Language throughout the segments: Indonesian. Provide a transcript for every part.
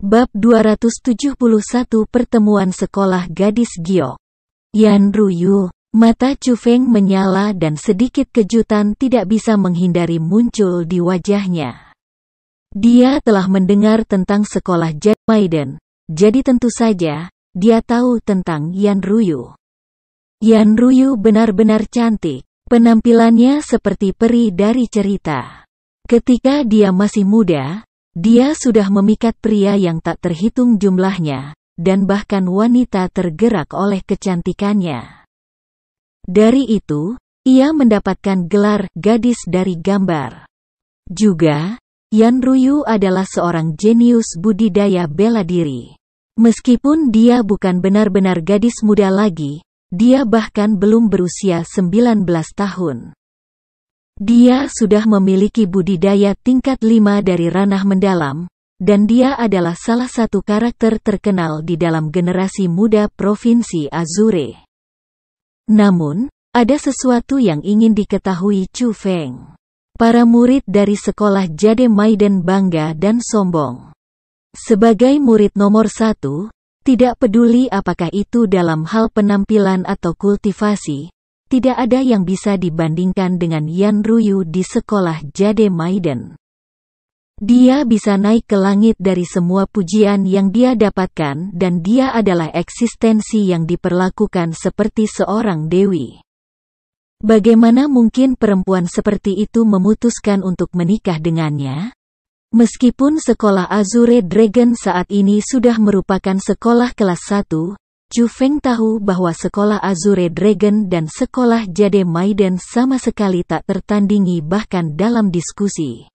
Bab 271 Pertemuan Sekolah Gadis Giok. Yan Ruyu. Mata Chu Feng menyala dan sedikit kejutan tidak bisa menghindari muncul di wajahnya. Dia telah mendengar tentang sekolah Jade Maiden, jadi tentu saja, dia tahu tentang Yan Ruyu. Yan Ruyu benar-benar cantik, penampilannya seperti peri dari cerita. Ketika dia masih muda, dia sudah memikat pria yang tak terhitung jumlahnya, dan bahkan wanita tergerak oleh kecantikannya. Dari itu, ia mendapatkan gelar gadis dari gambar. Juga, Yan Ruyu adalah seorang jenius budidaya bela diri. Meskipun dia bukan benar-benar gadis muda lagi, dia bahkan belum berusia 19 tahun. Dia sudah memiliki budidaya tingkat 5 dari ranah mendalam, dan dia adalah salah satu karakter terkenal di dalam generasi muda Provinsi Azure. Namun, ada sesuatu yang ingin diketahui Chu Feng. Para murid dari sekolah Jade Maiden bangga dan sombong. Sebagai murid nomor 1, tidak peduli apakah itu dalam hal penampilan atau kultivasi, tidak ada yang bisa dibandingkan dengan Yan Ruyu di sekolah Jade Maiden. Dia bisa naik ke langit dari semua pujian yang dia dapatkan dan dia adalah eksistensi yang diperlakukan seperti seorang dewi. Bagaimana mungkin perempuan seperti itu memutuskan untuk menikah dengannya? Meskipun sekolah Azure Dragon saat ini sudah merupakan sekolah kelas 1, Chu Feng tahu bahwa sekolah Azure Dragon dan sekolah Jade Maiden sama sekali tak tertandingi bahkan dalam diskusi.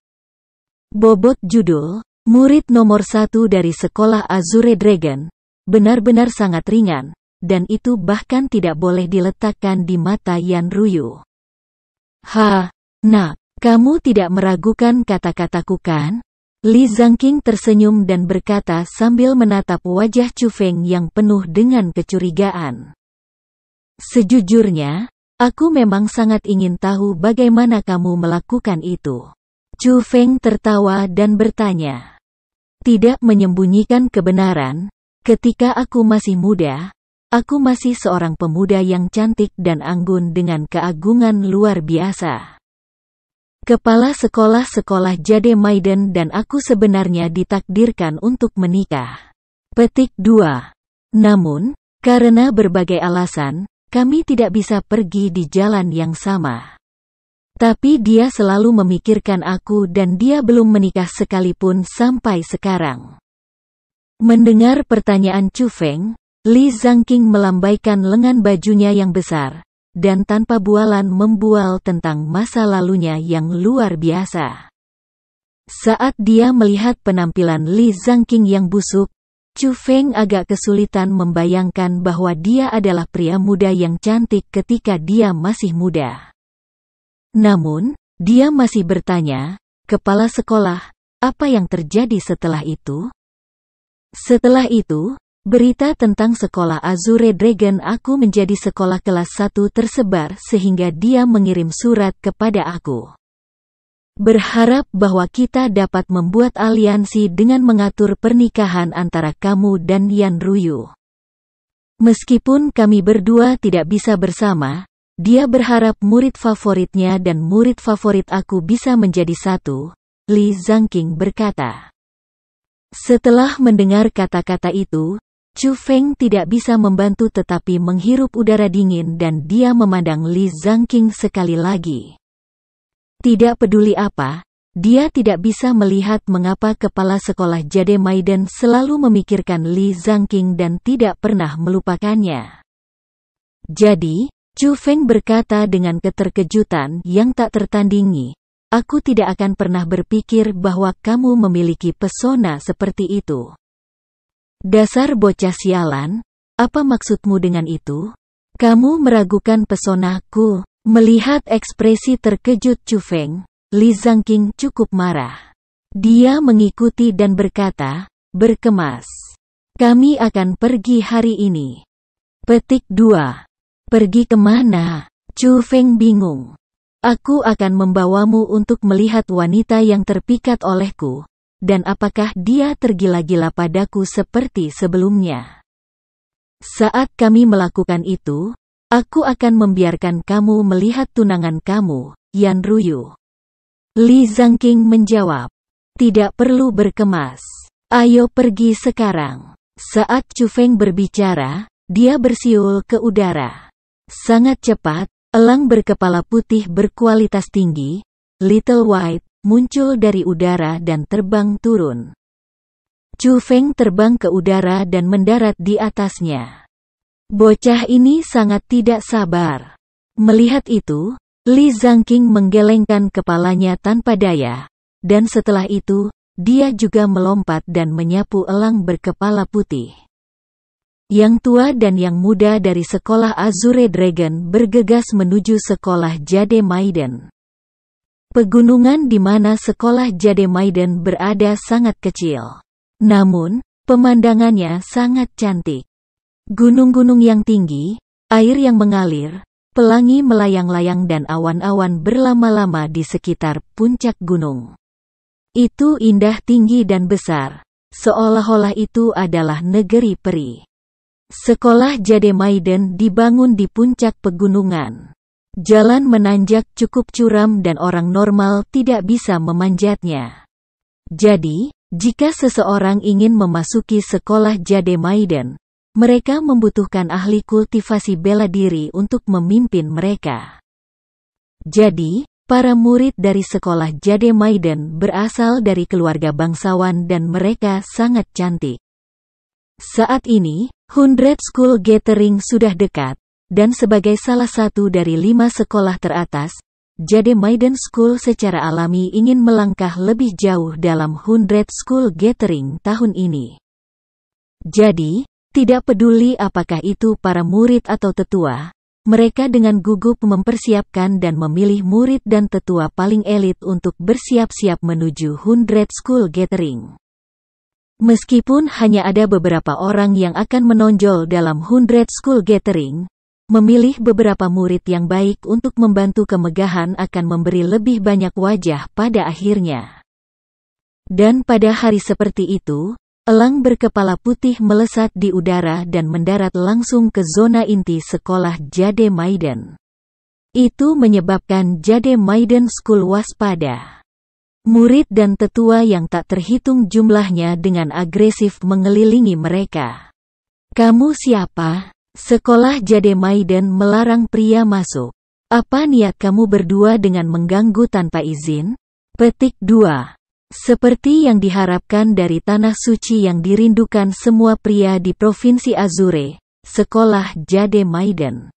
Bobot judul, murid nomor 1 dari sekolah Azure Dragon, benar-benar sangat ringan, dan itu bahkan tidak boleh diletakkan di mata Yan Ruyu. Nak, kamu tidak meragukan kata-kataku kan? Li Zangqing tersenyum dan berkata sambil menatap wajah Chu Feng yang penuh dengan kecurigaan. Sejujurnya, aku memang sangat ingin tahu bagaimana kamu melakukan itu. Chu Feng tertawa dan bertanya. Tidak menyembunyikan kebenaran, ketika aku masih muda, aku masih seorang pemuda yang cantik dan anggun dengan keagungan luar biasa. Kepala sekolah-sekolah Jade Maiden dan aku sebenarnya ditakdirkan untuk menikah. Petik 2. Namun, karena berbagai alasan, kami tidak bisa pergi di jalan yang sama. Tapi dia selalu memikirkan aku dan dia belum menikah sekalipun sampai sekarang. Mendengar pertanyaan Chu Feng, Li Zangqing melambaikan lengan bajunya yang besar, dan tanpa bualan membual tentang masa lalunya yang luar biasa. Saat dia melihat penampilan Li Zangqing yang busuk, Chu Feng agak kesulitan membayangkan bahwa dia adalah pria muda yang cantik ketika dia masih muda. Namun, dia masih bertanya, kepala sekolah, apa yang terjadi setelah itu? Setelah itu, berita tentang sekolah Azure Dragon aku menjadi sekolah kelas 1 tersebar sehingga dia mengirim surat kepada aku. Berharap bahwa kita dapat membuat aliansi dengan mengatur pernikahan antara kamu dan Yan Ruyu. Meskipun kami berdua tidak bisa bersama, dia berharap murid favoritnya dan murid favorit aku bisa menjadi satu, Li Zangqing berkata. Setelah mendengar kata-kata itu, Chu Feng tidak bisa membantu tetapi menghirup udara dingin dan dia memandang Li Zangqing sekali lagi. Tidak peduli apa, dia tidak bisa melihat mengapa kepala sekolah Jade Maiden selalu memikirkan Li Zangqing dan tidak pernah melupakannya. Jadi, Chu Feng berkata dengan keterkejutan yang tak tertandingi, aku tidak akan pernah berpikir bahwa kamu memiliki pesona seperti itu. Dasar bocah sialan, apa maksudmu dengan itu? Kamu meragukan pesonaku. Melihat ekspresi terkejut Chu Feng, Li Zangqing cukup marah. Dia mengikuti dan berkata, berkemas. Kami akan pergi hari ini. Petik 2. Pergi kemana? Chu Feng bingung. Aku akan membawamu untuk melihat wanita yang terpikat olehku, dan apakah dia tergila-gila padaku seperti sebelumnya? Saat kami melakukan itu, aku akan membiarkan kamu melihat tunangan kamu, Yan Ruyu. Li Zhangqing menjawab. Tidak perlu berkemas. Ayo pergi sekarang. Saat Chu Feng berbicara, dia bersiul ke udara. Sangat cepat, elang berkepala putih berkualitas tinggi, Little White, muncul dari udara dan terbang turun. Chu Feng terbang ke udara dan mendarat di atasnya. Bocah ini sangat tidak sabar. Melihat itu, Li Zhangqing menggelengkan kepalanya tanpa daya, dan setelah itu, dia juga melompat dan menyapu elang berkepala putih. Yang tua dan yang muda dari sekolah Azure Dragon bergegas menuju sekolah Jade Maiden. Pegunungan di mana sekolah Jade Maiden berada sangat kecil. Namun, pemandangannya sangat cantik. Gunung-gunung yang tinggi, air yang mengalir, pelangi melayang-layang dan awan-awan berlama-lama di sekitar puncak gunung. Itu indah tinggi dan besar, seolah-olah itu adalah negeri peri. Sekolah Jade Maiden dibangun di puncak pegunungan. Jalan menanjak cukup curam dan orang normal tidak bisa memanjatnya. Jadi, jika seseorang ingin memasuki sekolah Jade Maiden, mereka membutuhkan ahli kultivasi bela diri untuk memimpin mereka. Jadi, para murid dari sekolah Jade Maiden berasal dari keluarga bangsawan dan mereka sangat cantik. Saat ini, 100 School Gathering sudah dekat, dan sebagai salah satu dari 5 sekolah teratas, Jade Maiden School secara alami ingin melangkah lebih jauh dalam 100 School Gathering tahun ini. Jadi, tidak peduli apakah itu para murid atau tetua, mereka dengan gugup mempersiapkan dan memilih murid dan tetua paling elit untuk bersiap-siap menuju 100 School Gathering. Meskipun hanya ada beberapa orang yang akan menonjol dalam 100 School Gathering, memilih beberapa murid yang baik untuk membantu kemegahan akan memberi lebih banyak wajah pada akhirnya. Dan pada hari seperti itu, elang berkepala putih melesat di udara dan mendarat langsung ke zona inti sekolah Jade Maiden. Itu menyebabkan Jade Maiden School waspada. Murid dan tetua yang tak terhitung jumlahnya dengan agresif mengelilingi mereka. Kamu siapa? Sekolah Jade Maiden melarang pria masuk. Apa niat kamu berdua dengan mengganggu tanpa izin? Petik 2. Seperti yang diharapkan dari tanah suci yang dirindukan semua pria di Provinsi Azure, sekolah Jade Maiden.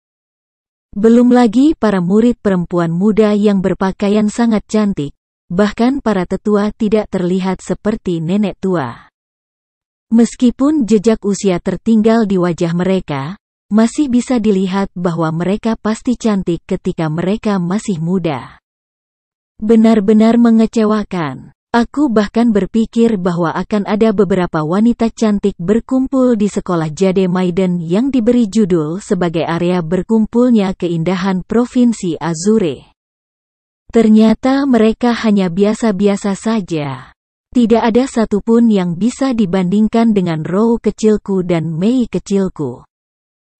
Belum lagi para murid perempuan muda yang berpakaian sangat cantik, bahkan para tetua tidak terlihat seperti nenek tua. Meskipun jejak usia tertinggal di wajah mereka, masih bisa dilihat bahwa mereka pasti cantik ketika mereka masih muda. Benar-benar mengecewakan. Aku bahkan berpikir bahwa akan ada beberapa wanita cantik berkumpul di sekolah Jade Maiden yang diberi judul sebagai area berkumpulnya keindahan Provinsi Azure. Ternyata mereka hanya biasa-biasa saja. Tidak ada satupun yang bisa dibandingkan dengan Rou kecilku dan Mei kecilku.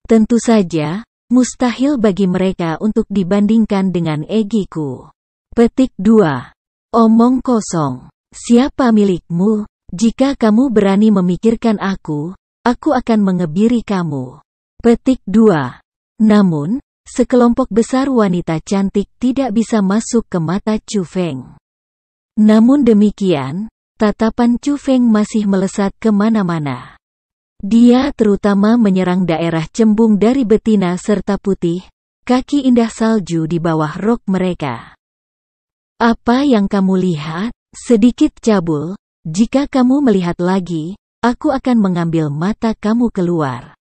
Tentu saja, mustahil bagi mereka untuk dibandingkan dengan Egiku. Petik 2. Omong kosong. Siapa milikmu? Jika kamu berani memikirkan aku akan mengebiri kamu. Petik 2. Namun, sekelompok besar wanita cantik tidak bisa masuk ke mata Chu Feng. Namun demikian, tatapan Chu Feng masih melesat kemana-mana. Dia terutama menyerang daerah cembung dari betina serta putih, kaki indah salju di bawah rok mereka. Apa yang kamu lihat? Sedikit cabul, jika kamu melihat lagi, aku akan mengambil mata kamu keluar.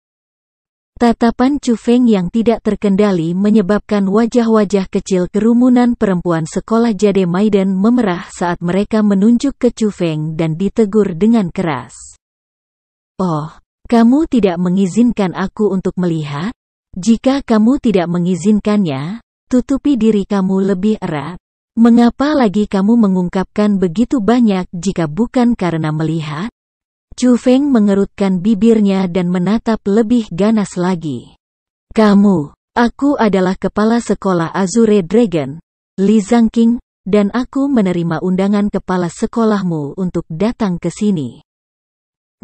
Tatapan Chu Feng yang tidak terkendali menyebabkan wajah-wajah kecil kerumunan perempuan sekolah Jade Maiden memerah saat mereka menunjuk ke Chu Feng dan ditegur dengan keras. Oh, kamu tidak mengizinkan aku untuk melihat? Jika kamu tidak mengizinkannya, tutupi diri kamu lebih erat. Mengapa lagi kamu mengungkapkan begitu banyak jika bukan karena melihat? Chu Feng mengerutkan bibirnya dan menatap lebih ganas lagi. Aku adalah kepala sekolah Azure Dragon, Li Zhangqing, dan aku menerima undangan kepala sekolahmu untuk datang ke sini.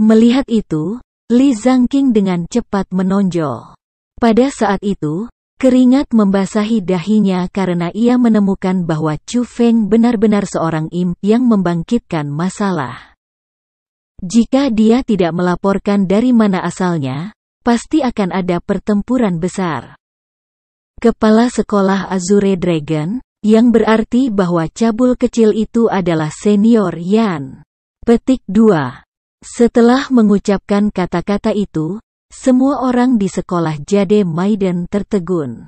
Melihat itu, Li Zhangqing dengan cepat menonjol. Pada saat itu, keringat membasahi dahinya karena ia menemukan bahwa Chu Feng benar-benar seorang imp yang membangkitkan masalah. Jika dia tidak melaporkan dari mana asalnya, pasti akan ada pertempuran besar. Kepala sekolah Azure Dragon, yang berarti bahwa cabul kecil itu adalah senior Yan. Petik 2. Setelah mengucapkan kata-kata itu, semua orang di sekolah Jade Maiden tertegun.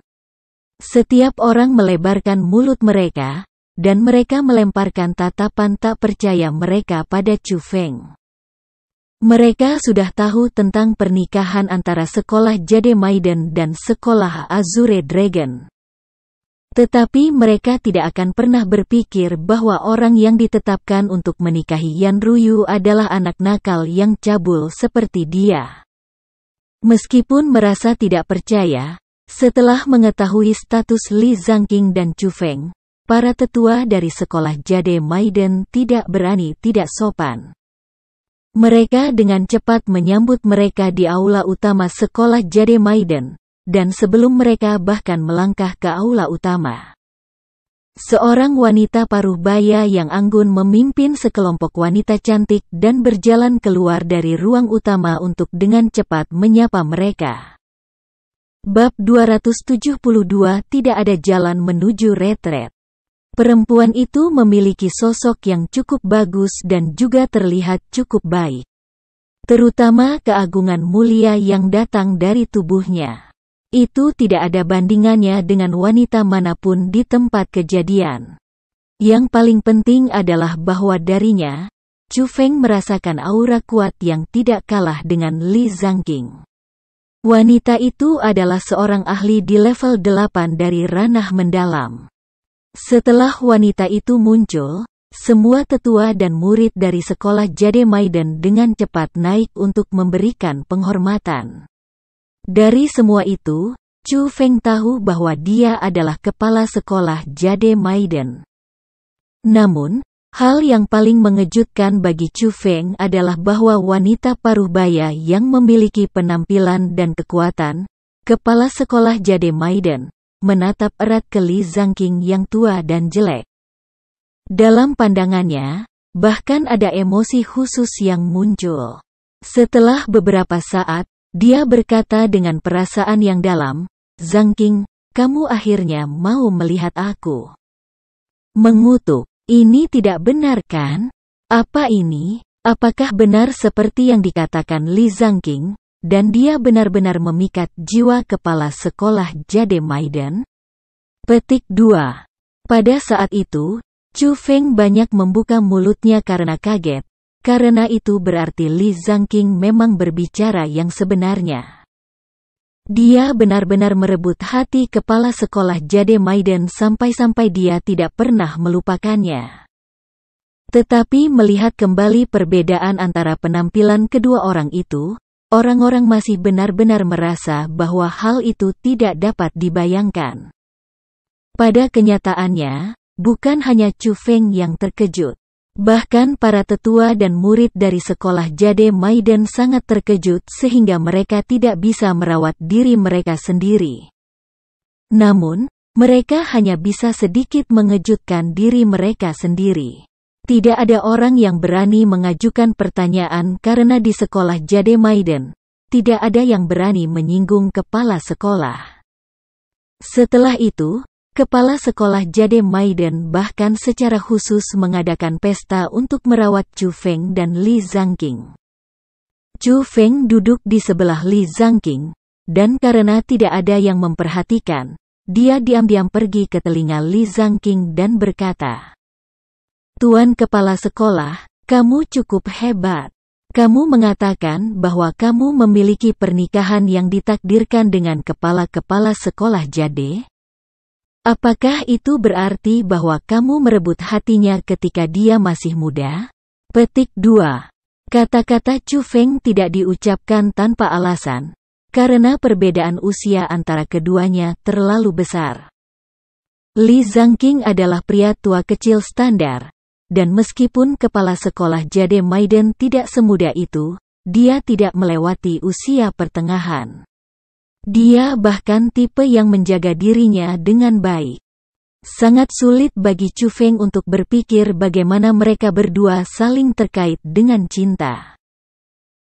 Setiap orang melebarkan mulut mereka, dan mereka melemparkan tatapan tak percaya mereka pada Chu Feng. Mereka sudah tahu tentang pernikahan antara sekolah Jade Maiden dan sekolah Azure Dragon. Tetapi mereka tidak akan pernah berpikir bahwa orang yang ditetapkan untuk menikahi Yan Ruyu adalah anak nakal yang cabul seperti dia. Meskipun merasa tidak percaya, setelah mengetahui status Li Zhangqing dan Chu Feng, para tetua dari sekolah Jade Maiden tidak berani tidak sopan. Mereka dengan cepat menyambut mereka di aula utama sekolah Jade Maiden, dan sebelum mereka bahkan melangkah ke aula utama. Seorang wanita paruh baya yang anggun memimpin sekelompok wanita cantik dan berjalan keluar dari ruang utama untuk dengan cepat menyapa mereka. Bab 272 Tidak ada jalan menuju retret. Perempuan itu memiliki sosok yang cukup bagus dan juga terlihat cukup baik. Terutama keagungan mulia yang datang dari tubuhnya. Itu tidak ada bandingannya dengan wanita manapun di tempat kejadian. Yang paling penting adalah bahwa darinya, Chu Feng merasakan aura kuat yang tidak kalah dengan Li Zhangqing. Wanita itu adalah seorang ahli di level 8 dari ranah mendalam. Setelah wanita itu muncul, semua tetua dan murid dari sekolah Jade Maiden dengan cepat naik untuk memberikan penghormatan. Dari semua itu, Chu Feng tahu bahwa dia adalah kepala sekolah Jade Maiden. Namun, hal yang paling mengejutkan bagi Chu Feng adalah bahwa wanita paruh baya yang memiliki penampilan dan kekuatan, kepala sekolah Jade Maiden, menatap erat ke Li Zhangqing yang tua dan jelek. Dalam pandangannya, bahkan ada emosi khusus yang muncul. Setelah beberapa saat, dia berkata dengan perasaan yang dalam, "Zhangqing, kamu akhirnya mau melihat aku." Mengutuk, "Ini tidak benar kan? Apa ini? Apakah benar seperti yang dikatakan Li Zhangqing, dan dia benar-benar memikat jiwa kepala sekolah Jade Maiden?" Petik 2. Pada saat itu, Chu Feng banyak membuka mulutnya karena kaget. Karena itu berarti Li Zhangqing memang berbicara yang sebenarnya. Dia benar-benar merebut hati kepala sekolah Jade Maiden sampai-sampai dia tidak pernah melupakannya. Tetapi melihat kembali perbedaan antara penampilan kedua orang itu, orang-orang masih benar-benar merasa bahwa hal itu tidak dapat dibayangkan. Pada kenyataannya, bukan hanya Chu Feng yang terkejut. Bahkan para tetua dan murid dari sekolah Jade Maiden sangat terkejut sehingga mereka tidak bisa merawat diri mereka sendiri. Namun, mereka hanya bisa sedikit mengejutkan diri mereka sendiri. Tidak ada orang yang berani mengajukan pertanyaan karena di sekolah Jade Maiden, tidak ada yang berani menyinggung kepala sekolah. Setelah itu, kepala sekolah Jade Maiden bahkan secara khusus mengadakan pesta untuk merawat Chu Feng dan Li Zhangqing. Chu Feng duduk di sebelah Li Zhangqing, dan karena tidak ada yang memperhatikan, dia diam-diam pergi ke telinga Li Zhangqing dan berkata, "Tuan kepala sekolah, kamu cukup hebat. Kamu mengatakan bahwa kamu memiliki pernikahan yang ditakdirkan dengan kepala-kepala sekolah Jade?" Apakah itu berarti bahwa kamu merebut hatinya ketika dia masih muda? Petik 2. Kata-kata Chu Feng tidak diucapkan tanpa alasan, karena perbedaan usia antara keduanya terlalu besar. Li Zangqing adalah pria tua kecil standar, dan meskipun kepala sekolah Jade Maiden tidak semuda itu, dia tidak melewati usia pertengahan. Dia bahkan tipe yang menjaga dirinya dengan baik. Sangat sulit bagi Chu Feng untuk berpikir bagaimana mereka berdua saling terkait dengan cinta.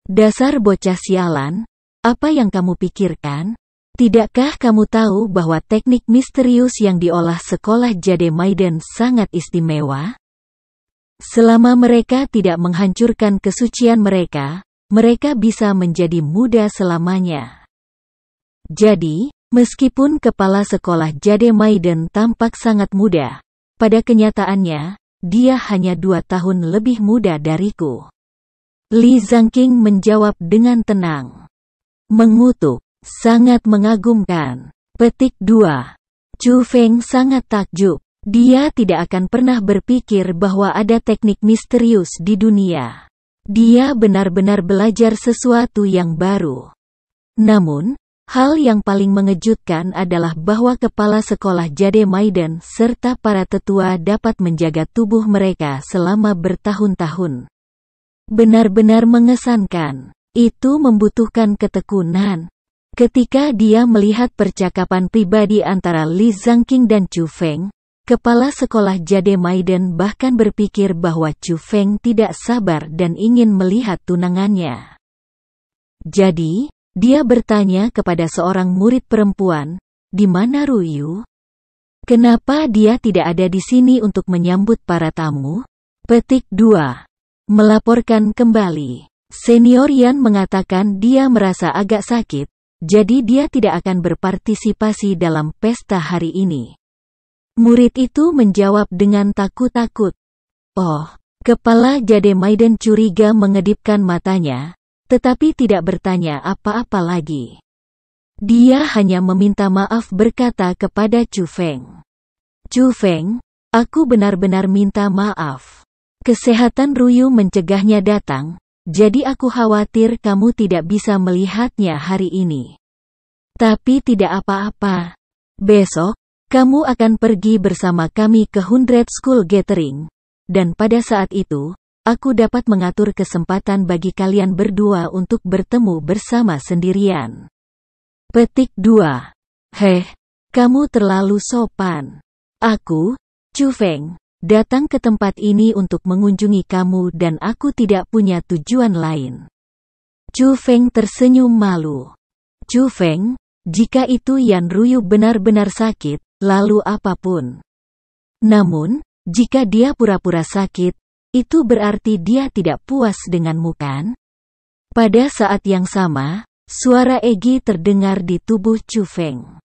Dasar bocah sialan, apa yang kamu pikirkan? Tidakkah kamu tahu bahwa teknik misterius yang diolah sekolah Jade Maiden sangat istimewa? Selama mereka tidak menghancurkan kesucian mereka, mereka bisa menjadi muda selamanya. Jadi, meskipun kepala sekolah Jade Maiden tampak sangat muda, pada kenyataannya, dia hanya 2 tahun lebih muda dariku. Li Zangqing menjawab dengan tenang. Mengutuk, sangat mengagumkan. Petik 2. Chu Feng sangat takjub. Dia tidak akan pernah berpikir bahwa ada teknik misterius di dunia. Dia benar-benar belajar sesuatu yang baru. Namun, hal yang paling mengejutkan adalah bahwa kepala sekolah Jade Maiden serta para tetua dapat menjaga tubuh mereka selama bertahun-tahun. Benar-benar mengesankan. Itu membutuhkan ketekunan. Ketika dia melihat percakapan pribadi antara Li Zangqing dan Chu Feng, kepala sekolah Jade Maiden bahkan berpikir bahwa Chu Feng tidak sabar dan ingin melihat tunangannya. Jadi, dia bertanya kepada seorang murid perempuan, "Di mana Ruyu? Kenapa dia tidak ada di sini untuk menyambut para tamu?" Petik 2. Melaporkan kembali. Senior Yan mengatakan dia merasa agak sakit, jadi dia tidak akan berpartisipasi dalam pesta hari ini. Murid itu menjawab dengan takut-takut. Oh, kepala Jade Maiden curiga mengedipkan matanya, tetapi tidak bertanya apa-apa lagi. Dia hanya meminta maaf berkata kepada Chu Feng. "Chu Feng, aku benar-benar minta maaf. Kesehatan Ruyu mencegahnya datang, jadi aku khawatir kamu tidak bisa melihatnya hari ini. Tapi tidak apa-apa. Besok, kamu akan pergi bersama kami ke 100 School Gathering, dan pada saat itu, aku dapat mengatur kesempatan bagi kalian berdua untuk bertemu bersama sendirian." Petik 2. Heh, kamu terlalu sopan. Aku, Chu Feng, datang ke tempat ini untuk mengunjungi kamu dan aku tidak punya tujuan lain. Chu Feng tersenyum malu. Chu Feng, jika itu Yan Ruyu benar-benar sakit, lalu apapun. Namun, jika dia pura-pura sakit, itu berarti dia tidak puas denganmu kan? Pada saat yang sama, suara Egi terdengar di tubuh Chu Feng.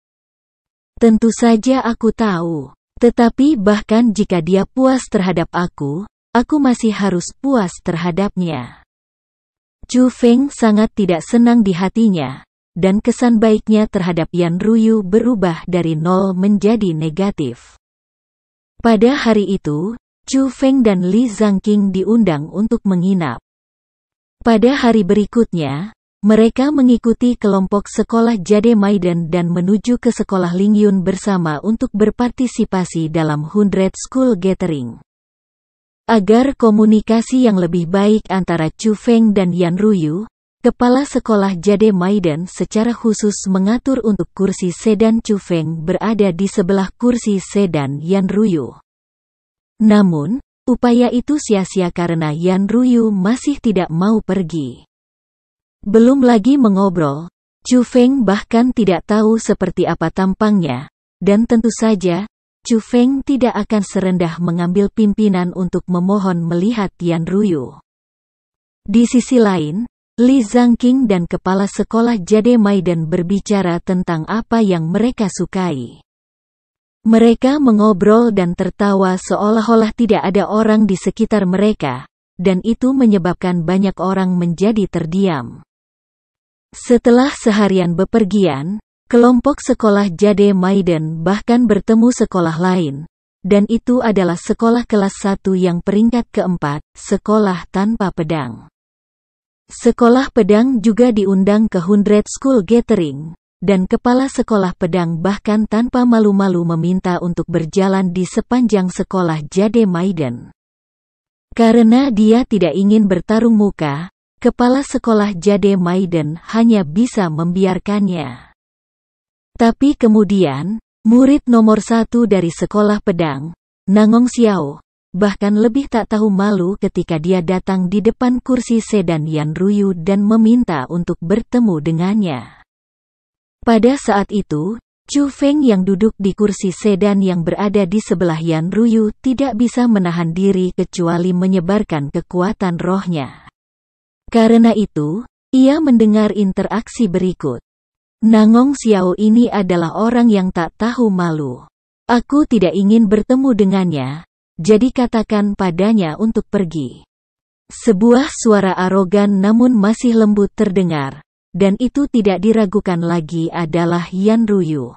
Tentu saja aku tahu. Tetapi bahkan jika dia puas terhadap aku masih harus puas terhadapnya. Chu Feng sangat tidak senang di hatinya, dan kesan baiknya terhadap Yan Ruyu berubah dari 0 menjadi negatif. Pada hari itu, Chu Feng dan Li Zangqing diundang untuk menginap. Pada hari berikutnya, mereka mengikuti kelompok sekolah Jade Maiden dan menuju ke sekolah Lingyun bersama untuk berpartisipasi dalam 100 School Gathering. Agar komunikasi yang lebih baik antara Chu Feng dan Yan Ruyu, kepala sekolah Jade Maiden secara khusus mengatur untuk kursi sedan Chu Feng berada di sebelah kursi sedan Yan Ruyu. Namun, upaya itu sia-sia karena Yan Ruyu masih tidak mau pergi. Belum lagi mengobrol, Chu Feng bahkan tidak tahu seperti apa tampangnya, dan tentu saja, Chu Feng tidak akan serendah mengambil pimpinan untuk memohon melihat Yan Ruyu. Di sisi lain, Li Zangqing dan kepala sekolah Jade Maiden berbicara tentang apa yang mereka sukai. Mereka mengobrol dan tertawa seolah-olah tidak ada orang di sekitar mereka, dan itu menyebabkan banyak orang menjadi terdiam. Setelah seharian bepergian, Kelompok sekolah Jade Maiden bahkan bertemu sekolah lain, dan itu adalah sekolah kelas 1 yang peringkat keempat, sekolah tanpa pedang. Sekolah pedang juga diundang ke 100 School Gathering, dan kepala sekolah pedang bahkan tanpa malu-malu meminta untuk berjalan di sepanjang sekolah Jade Maiden. Karena dia tidak ingin bertarung muka, kepala sekolah Jade Maiden hanya bisa membiarkannya. Tapi kemudian, murid nomor 1 dari sekolah pedang, Nangong Xiao, bahkan lebih tak tahu malu ketika dia datang di depan kursi sedan Yan Ruyu dan meminta untuk bertemu dengannya. Pada saat itu, Chu Feng yang duduk di kursi sedan yang berada di sebelah Yan Ruyu tidak bisa menahan diri kecuali menyebarkan kekuatan rohnya. Karena itu, ia mendengar interaksi berikut. Nangong Xiao ini adalah orang yang tak tahu malu. Aku tidak ingin bertemu dengannya, jadi katakan padanya untuk pergi. Sebuah suara arogan namun masih lembut terdengar, dan itu tidak diragukan lagi adalah Yan Ruyu.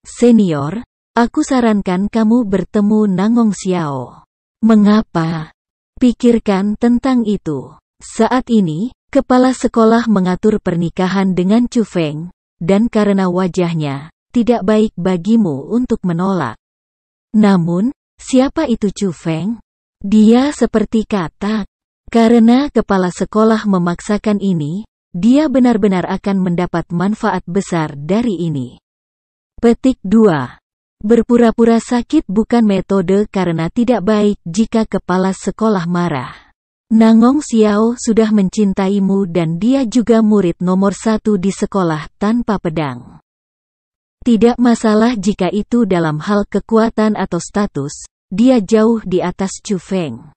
Senior, aku sarankan kamu bertemu Nangong Xiao. Mengapa? Pikirkan tentang itu. Saat ini, kepala sekolah mengatur pernikahan dengan Chu Feng, dan karena wajahnya, tidak baik bagimu untuk menolak. Namun, siapa itu Chu Feng? Dia seperti katak. Karena kepala sekolah memaksakan ini, dia benar-benar akan mendapat manfaat besar dari ini. Petik 2. Berpura-pura sakit bukan metode karena tidak baik jika kepala sekolah marah. Nangong Xiao sudah mencintaimu dan dia juga murid nomor 1 di sekolah tanpa pedang. Tidak masalah jika itu dalam hal kekuatan atau status, dia jauh di atas Chu Feng.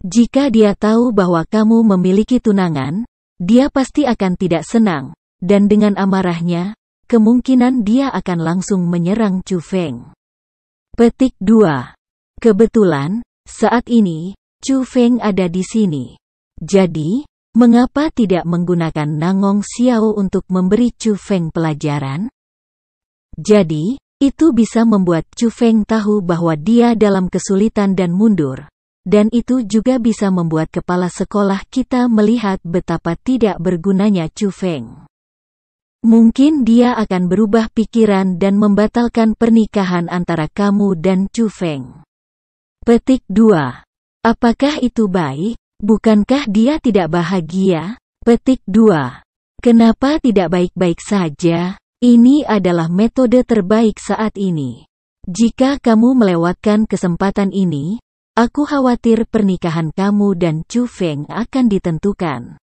Jika dia tahu bahwa kamu memiliki tunangan, dia pasti akan tidak senang, dan dengan amarahnya, kemungkinan dia akan langsung menyerang Chu Feng. Petik 2. Kebetulan, saat ini, Chu Feng ada di sini. Jadi, mengapa tidak menggunakan Nangong Xiao untuk memberi Chu Feng pelajaran? Jadi, itu bisa membuat Chu Feng tahu bahwa dia dalam kesulitan dan mundur. Dan itu juga bisa membuat kepala sekolah kita melihat betapa tidak bergunanya Chu Feng. Mungkin dia akan berubah pikiran dan membatalkan pernikahan antara kamu dan Chu Feng. Petik 2. Apakah itu baik? Bukankah dia tidak bahagia? Petik 2. Kenapa tidak baik-baik saja? Ini adalah metode terbaik saat ini. Jika kamu melewatkan kesempatan ini, aku khawatir pernikahan kamu dan Chu Feng akan ditentukan.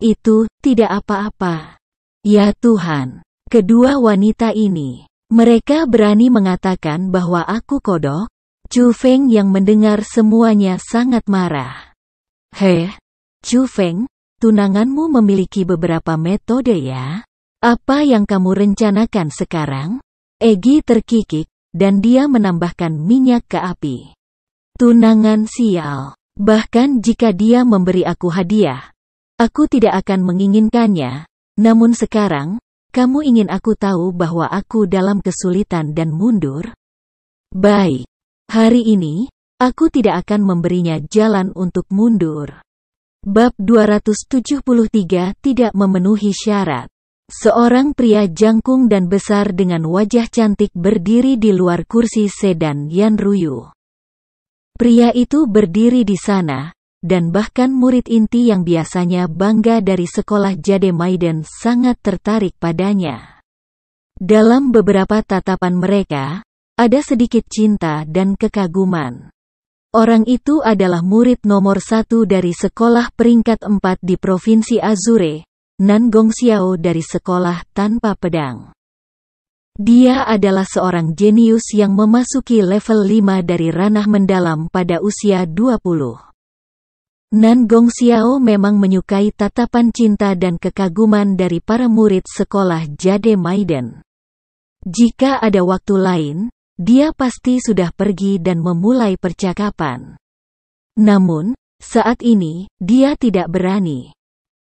Itu tidak apa-apa. Ya Tuhan, kedua wanita ini, mereka berani mengatakan bahwa aku kodok? Chu Feng yang mendengar semuanya sangat marah. Chu Feng, tunanganmu memiliki beberapa metode ya? Apa yang kamu rencanakan sekarang? Egi terkikik, dan dia menambahkan minyak ke api. Tunangan sial. Bahkan jika dia memberi aku hadiah, aku tidak akan menginginkannya. Namun sekarang, kamu ingin aku tahu bahwa aku dalam kesulitan dan mundur? Baik. Hari ini, aku tidak akan memberinya jalan untuk mundur. Bab 273 tidak memenuhi syarat. Seorang pria jangkung dan besar dengan wajah cantik berdiri di luar kursi sedan Yan Ruyu. Pria itu berdiri di sana, dan bahkan murid inti yang biasanya bangga dari sekolah Jade Maiden sangat tertarik padanya. Dalam beberapa tatapan mereka, ada sedikit cinta dan kekaguman. Orang itu adalah murid nomor 1 dari sekolah peringkat 4 di Provinsi Azure, Nangong Xiao dari sekolah tanpa pedang. Dia adalah seorang jenius yang memasuki level 5 dari ranah mendalam pada usia 20. Nangong Xiao memang menyukai tatapan cinta dan kekaguman dari para murid sekolah Jade Maiden. Jika ada waktu lain, dia pasti sudah pergi dan memulai percakapan. Namun, saat ini, dia tidak berani.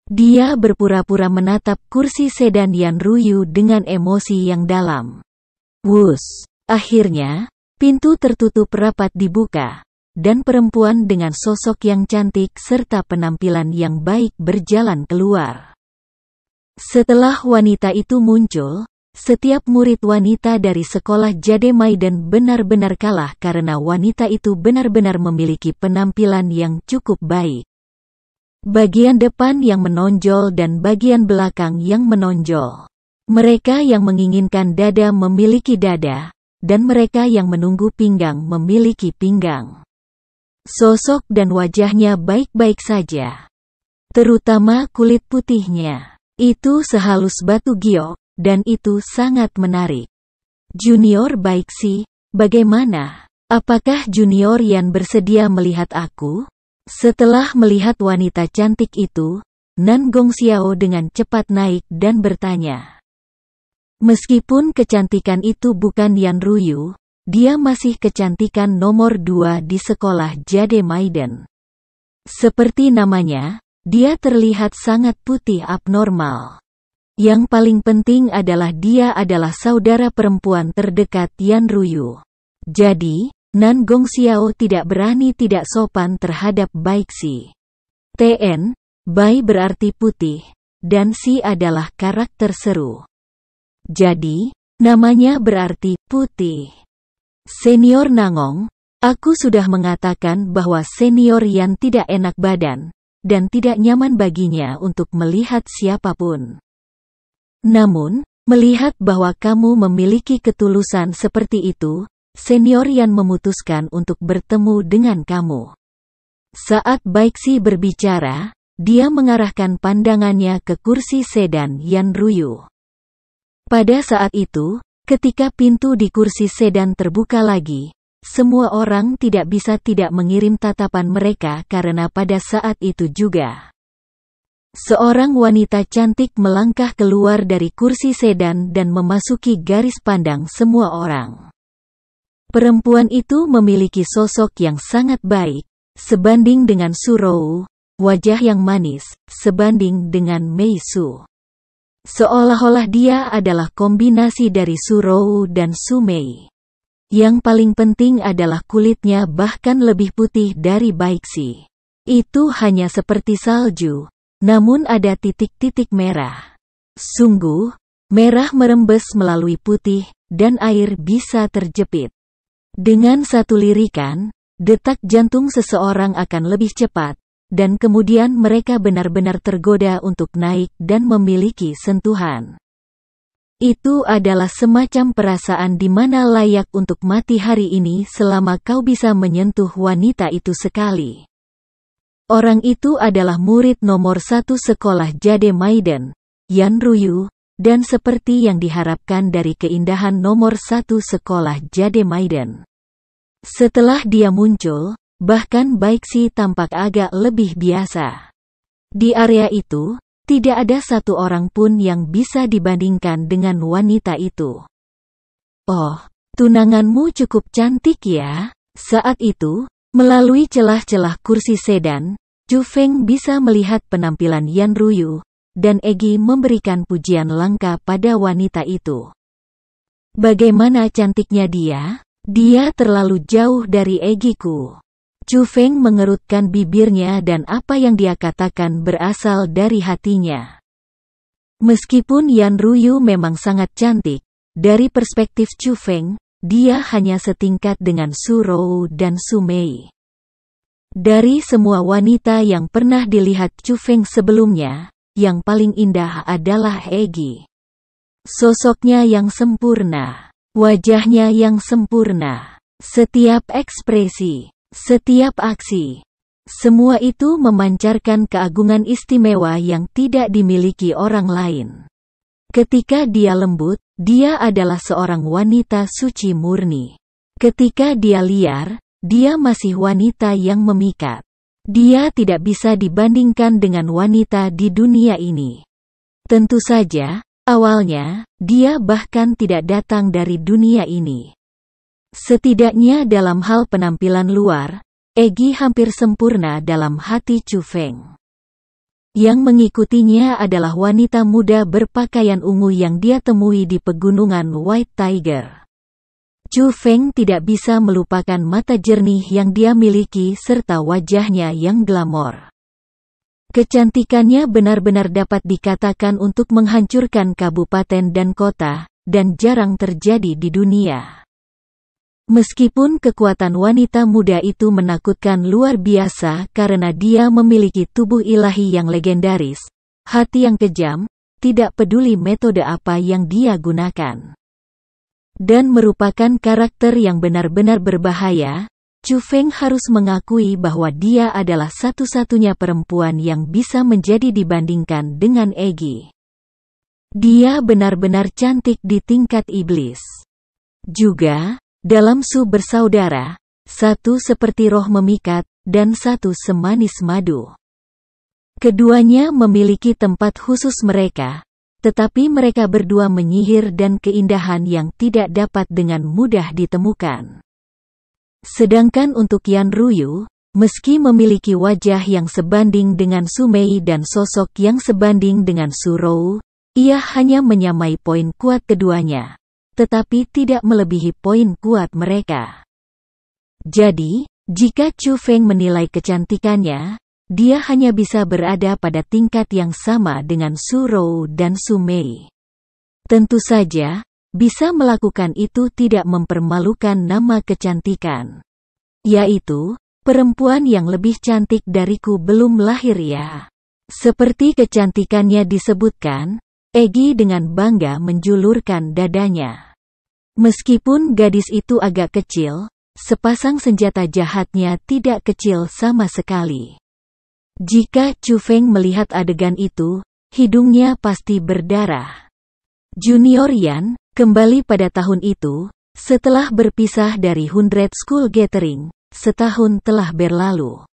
Dia berpura-pura menatap kursi sedan Yan Ruyu dengan emosi yang dalam. Wus! Akhirnya, pintu tertutup rapat dibuka, dan perempuan dengan sosok yang cantik serta penampilan yang baik berjalan keluar. Setelah wanita itu muncul, setiap murid wanita dari sekolah Jade Maiden benar-benar kalah karena wanita itu benar-benar memiliki penampilan yang cukup baik. Bagian depan yang menonjol dan bagian belakang yang menonjol. Mereka yang menginginkan dada memiliki dada, dan mereka yang menunggu pinggang memiliki pinggang. Sosok dan wajahnya baik-baik saja. Terutama kulit putihnya. Itu sehalus batu giok, dan itu sangat menarik. Junior Baiksi, bagaimana? Apakah Junior Yan bersedia melihat aku? Setelah melihat wanita cantik itu, Nan Gongxiao dengan cepat naik dan bertanya. Meskipun kecantikan itu bukan Yan Ruyu, dia masih kecantikan nomor 2 di sekolah Jade Maiden. Seperti namanya, dia terlihat sangat putih abnormal. Yang paling penting adalah dia adalah saudara perempuan terdekat Yan Ruyu. Jadi, Nan Gongxiao tidak berani tidak sopan terhadap Baiksi. TN, Bai berarti putih, dan Si adalah karakter seru. Jadi, namanya berarti putih. Senior Nangong, aku sudah mengatakan bahwa Senior Yan tidak enak badan, dan tidak nyaman baginya untuk melihat siapapun. Namun, melihat bahwa kamu memiliki ketulusan seperti itu, Senior Yan memutuskan untuk bertemu dengan kamu. Saat Baiksi berbicara, dia mengarahkan pandangannya ke kursi sedan Yan Ruyu. Pada saat itu, ketika pintu di kursi sedan terbuka lagi, semua orang tidak bisa tidak mengirim tatapan mereka karena pada saat itu juga seorang wanita cantik melangkah keluar dari kursi sedan dan memasuki garis pandang semua orang. Perempuan itu memiliki sosok yang sangat baik, sebanding dengan Surou, wajah yang manis, sebanding dengan Mei Su. Seolah-olah dia adalah kombinasi dari Surou dan Su Mei. Yang paling penting adalah kulitnya bahkan lebih putih dari Baiksi. Itu hanya seperti salju, namun ada titik-titik merah. Sungguh, merah merembes melalui putih, dan air bisa terjepit. Dengan satu lirikan, detak jantung seseorang akan lebih cepat, dan kemudian mereka benar-benar tergoda untuk naik dan memiliki sentuhan. Itu adalah semacam perasaan di mana layak untuk mati hari ini selama kau bisa menyentuh wanita itu sekali. Orang itu adalah murid nomor 1 sekolah Jade Maiden, Yan Ruyu, dan seperti yang diharapkan dari keindahan nomor 1 sekolah Jade Maiden. Setelah dia muncul, bahkan Baiksi tampak agak lebih biasa. Di area itu, tidak ada satu orang pun yang bisa dibandingkan dengan wanita itu. Oh, tunanganmu cukup cantik ya. Saat itu, melalui celah-celah kursi sedan, Chu Feng bisa melihat penampilan Yan Ruyu, dan Egi memberikan pujian langka pada wanita itu. Bagaimana cantiknya dia? Dia terlalu jauh dari Egiku. Chu Feng mengerutkan bibirnya dan apa yang dia katakan berasal dari hatinya. Meskipun Yan Ruyu memang sangat cantik, dari perspektif Chu Feng, dia hanya setingkat dengan Su Rou dan Su Mei. Dari semua wanita yang pernah dilihat Chu Feng sebelumnya, yang paling indah adalah Egi. Sosoknya yang sempurna. Wajahnya yang sempurna, setiap ekspresi, setiap aksi, semua itu memancarkan keagungan istimewa yang tidak dimiliki orang lain. Ketika dia lembut, dia adalah seorang wanita suci murni. Ketika dia liar, dia masih wanita yang memikat. Dia tidak bisa dibandingkan dengan wanita di dunia ini. Tentu saja, awalnya, dia bahkan tidak datang dari dunia ini. Setidaknya dalam hal penampilan luar, Egi hampir sempurna dalam hati Chu Feng. Yang mengikutinya adalah wanita muda berpakaian ungu yang dia temui di pegunungan White Tiger. Chu Feng tidak bisa melupakan mata jernih yang dia miliki serta wajahnya yang glamor. Kecantikannya benar-benar dapat dikatakan untuk menghancurkan kabupaten dan kota, dan jarang terjadi di dunia. Meskipun kekuatan wanita muda itu menakutkan luar biasa karena dia memiliki tubuh ilahi yang legendaris, hati yang kejam, tidak peduli metode apa yang dia gunakan, dan merupakan karakter yang benar-benar berbahaya, Chu Feng harus mengakui bahwa dia adalah satu-satunya perempuan yang bisa menjadi dibandingkan dengan Eggy. Dia benar-benar cantik di tingkat iblis. Juga, dalam Su bersaudara, satu seperti roh memikat, dan satu semanis madu. Keduanya memiliki tempat khusus mereka, tetapi mereka berdua menyihir dan keindahan yang tidak dapat dengan mudah ditemukan. Sedangkan untuk Yan Ruyu, meski memiliki wajah yang sebanding dengan Su Mei dan sosok yang sebanding dengan Su Rou, ia hanya menyamai poin kuat keduanya, tetapi tidak melebihi poin kuat mereka. Jadi, jika Chu Feng menilai kecantikannya, dia hanya bisa berada pada tingkat yang sama dengan Su Rou dan Su Mei. Tentu saja, bisa melakukan itu tidak mempermalukan nama kecantikan, yaitu, perempuan yang lebih cantik dariku belum lahir ya. Seperti kecantikannya disebutkan, Eggy dengan bangga menjulurkan dadanya. Meskipun gadis itu agak kecil, sepasang senjata jahatnya tidak kecil sama sekali. Jika Chu Feng melihat adegan itu, hidungnya pasti berdarah. Junior Yan, kembali pada tahun itu, setelah berpisah dari 100 School Gathering, setahun telah berlalu.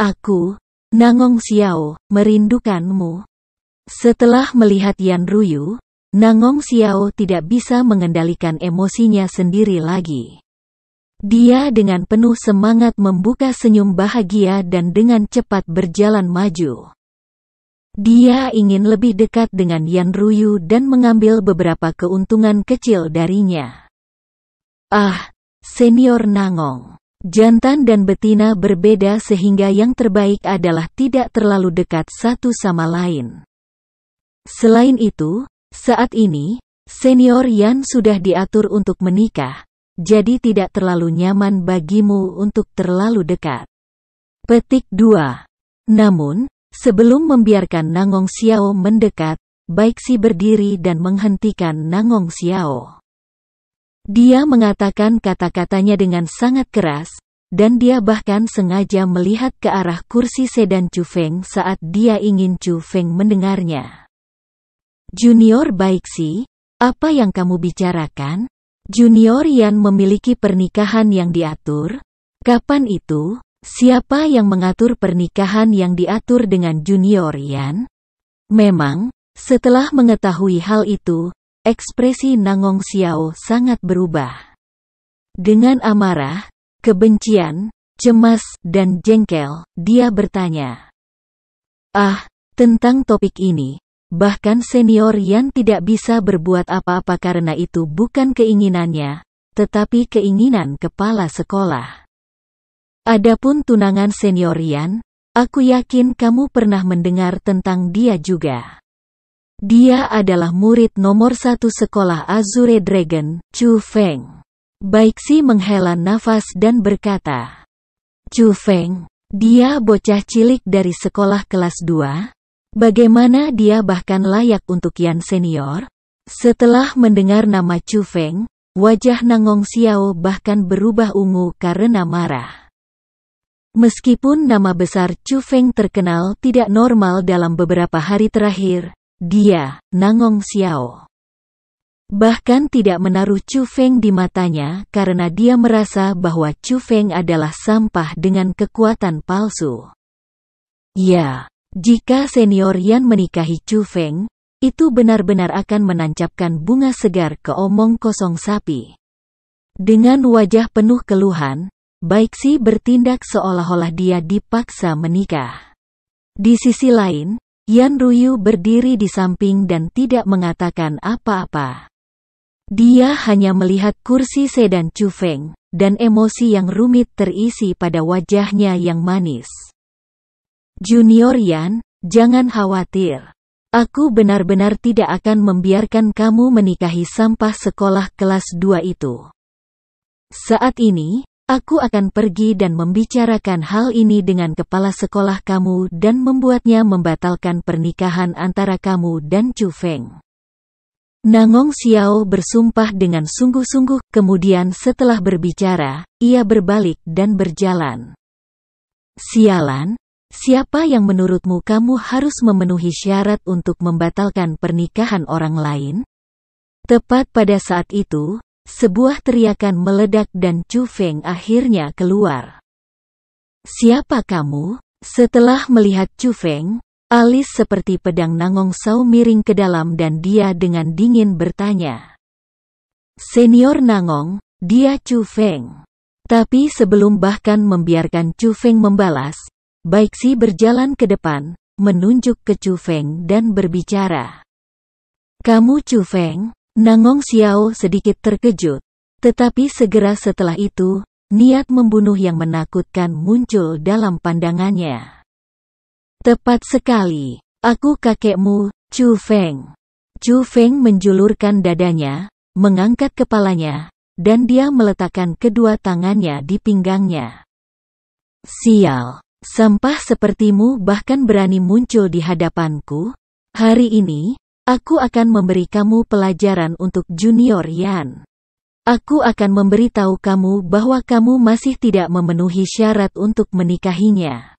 Aku, Nangong Xiao, merindukanmu. Setelah melihat Yan Ruyu, Nangong Xiao tidak bisa mengendalikan emosinya sendiri lagi. Dia dengan penuh semangat membuka senyum bahagia dan dengan cepat berjalan maju. Dia ingin lebih dekat dengan Yan Ruyu dan mengambil beberapa keuntungan kecil darinya. Ah, Senior Nangong. Jantan dan betina berbeda sehingga yang terbaik adalah tidak terlalu dekat satu sama lain. Selain itu, saat ini, Senior Yan sudah diatur untuk menikah, jadi tidak terlalu nyaman bagimu untuk terlalu dekat. Petik 2. Namun, sebelum membiarkan Nangong Xiao mendekat, Baixi berdiri dan menghentikan Nangong Xiao. Dia mengatakan kata-katanya dengan sangat keras, dan dia bahkan sengaja melihat ke arah kursi sedan Chu Feng saat dia ingin Chu Feng mendengarnya. Junior Baixi, apa yang kamu bicarakan? Junior Yan memiliki pernikahan yang diatur? Kapan itu? Siapa yang mengatur pernikahan yang diatur dengan Junior Yan? Memang, setelah mengetahui hal itu, ekspresi Nangong Xiao sangat berubah. Dengan amarah, kebencian, cemas, dan jengkel, dia bertanya. Tentang topik ini, bahkan Senior Yan tidak bisa berbuat apa-apa karena itu bukan keinginannya, tetapi keinginan kepala sekolah. Adapun tunangan Senior Yan, aku yakin kamu pernah mendengar tentang dia juga. Dia adalah murid nomor 1 sekolah Azure Dragon, Chu Feng. Baixi menghela nafas dan berkata, Chu Feng, dia bocah cilik dari sekolah kelas 2? Bagaimana dia bahkan layak untuk Yan Senior? Setelah mendengar nama Chu Feng, wajah Nangong Xiao bahkan berubah ungu karena marah. Meskipun nama besar Chu Feng terkenal tidak normal dalam beberapa hari terakhir, dia, Nangong Xiao, bahkan tidak menaruh Chu Feng di matanya karena dia merasa bahwa Chu Feng adalah sampah dengan kekuatan palsu. Ya. Jika Senior Yan menikahi Chu Feng, itu benar-benar akan menancapkan bunga segar ke omong kosong sapi. Dengan wajah penuh keluhan, Baixi bertindak seolah-olah dia dipaksa menikah. Di sisi lain, Yan Ruyu berdiri di samping dan tidak mengatakan apa-apa. Dia hanya melihat kursi sedan Chu Feng, dan emosi yang rumit terisi pada wajahnya yang manis. Junior Yan, jangan khawatir. Aku benar-benar tidak akan membiarkan kamu menikahi sampah sekolah kelas 2 itu. Saat ini, aku akan pergi dan membicarakan hal ini dengan kepala sekolah kamu dan membuatnya membatalkan pernikahan antara kamu dan Chu Feng. Nangong Xiao bersumpah dengan sungguh-sungguh, kemudian setelah berbicara, ia berbalik dan berjalan. Sialan, siapa yang menurutmu kamu harus memenuhi syarat untuk membatalkan pernikahan orang lain? Tepat pada saat itu, sebuah teriakan meledak dan Chu Feng akhirnya keluar. Siapa kamu? Setelah melihat Chu Feng, alis seperti pedang Nangong Xiao miring ke dalam dan dia dengan dingin bertanya. Senior Nangong, dia Chu Feng. Tapi sebelum bahkan membiarkan Chu Feng membalas, Baixi berjalan ke depan, menunjuk ke Chu Feng dan berbicara. Kamu Chu Feng? Nangong Xiao sedikit terkejut, tetapi segera setelah itu, niat membunuh yang menakutkan muncul dalam pandangannya. Tepat sekali, aku kakekmu, Chu Feng. Chu Feng menjulurkan dadanya, mengangkat kepalanya, dan dia meletakkan kedua tangannya di pinggangnya. Sial, sampah sepertimu bahkan berani muncul di hadapanku. Hari ini, aku akan memberi kamu pelajaran untuk Junior Yan. Aku akan memberitahu kamu bahwa kamu masih tidak memenuhi syarat untuk menikahinya.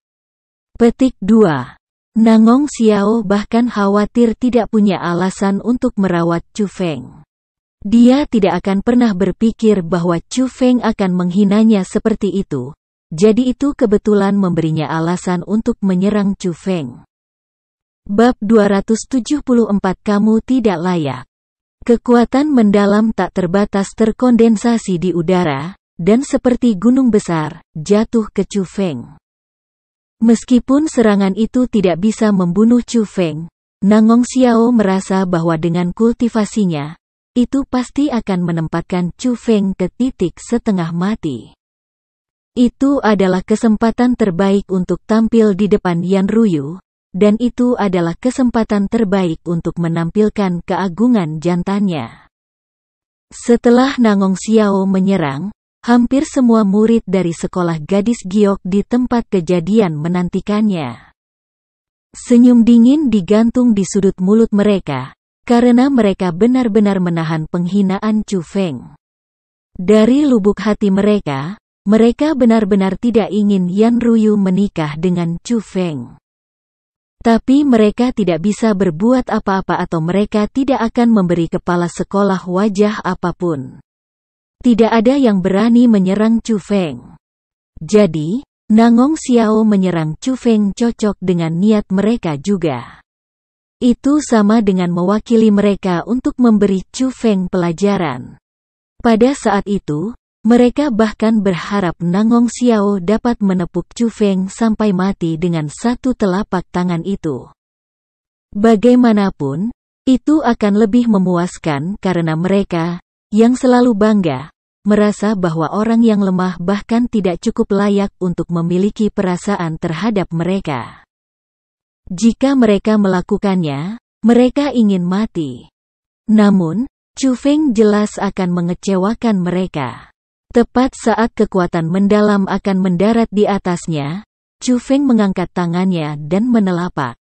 Petik 2. Nangong Xiao bahkan khawatir tidak punya alasan untuk merawat Chu Feng. Dia tidak akan pernah berpikir bahwa Chu Feng akan menghinanya seperti itu, jadi itu kebetulan memberinya alasan untuk menyerang Chu Feng. Bab 274 Kamu tidak layak. Kekuatan mendalam tak terbatas terkondensasi di udara, dan seperti gunung besar, jatuh ke Chu Feng. Meskipun serangan itu tidak bisa membunuh Chu Feng, Nangong Xiao merasa bahwa dengan kultivasinya, itu pasti akan menempatkan Chu Feng ke titik setengah mati. Itu adalah kesempatan terbaik untuk tampil di depan Yan Ruyu, dan itu adalah kesempatan terbaik untuk menampilkan keagungan jantannya. Setelah Nangong Xiao menyerang, hampir semua murid dari sekolah gadis giok di tempat kejadian menantikannya. Senyum dingin digantung di sudut mulut mereka, karena mereka benar-benar menahan penghinaan Chu Feng. Dari lubuk hati mereka, mereka benar-benar tidak ingin Yan Ruyu menikah dengan Chu Feng. Tapi mereka tidak bisa berbuat apa-apa atau mereka tidak akan memberi kepala sekolah wajah apapun. Tidak ada yang berani menyerang Chu Feng. Jadi, Nangong Xiao menyerang Chu Feng cocok dengan niat mereka juga. Itu sama dengan mewakili mereka untuk memberi Chu Feng pelajaran. Pada saat itu, mereka bahkan berharap Nangong Xiao dapat menepuk Chu Feng sampai mati dengan satu telapak tangan itu. Bagaimanapun, itu akan lebih memuaskan karena mereka, yang selalu bangga, merasa bahwa orang yang lemah bahkan tidak cukup layak untuk memiliki perasaan terhadap mereka. Jika mereka melakukannya, mereka ingin mati. Namun, Chu Feng jelas akan mengecewakan mereka. Tepat saat kekuatan mendalam akan mendarat di atasnya, Chu Feng mengangkat tangannya dan menelapak.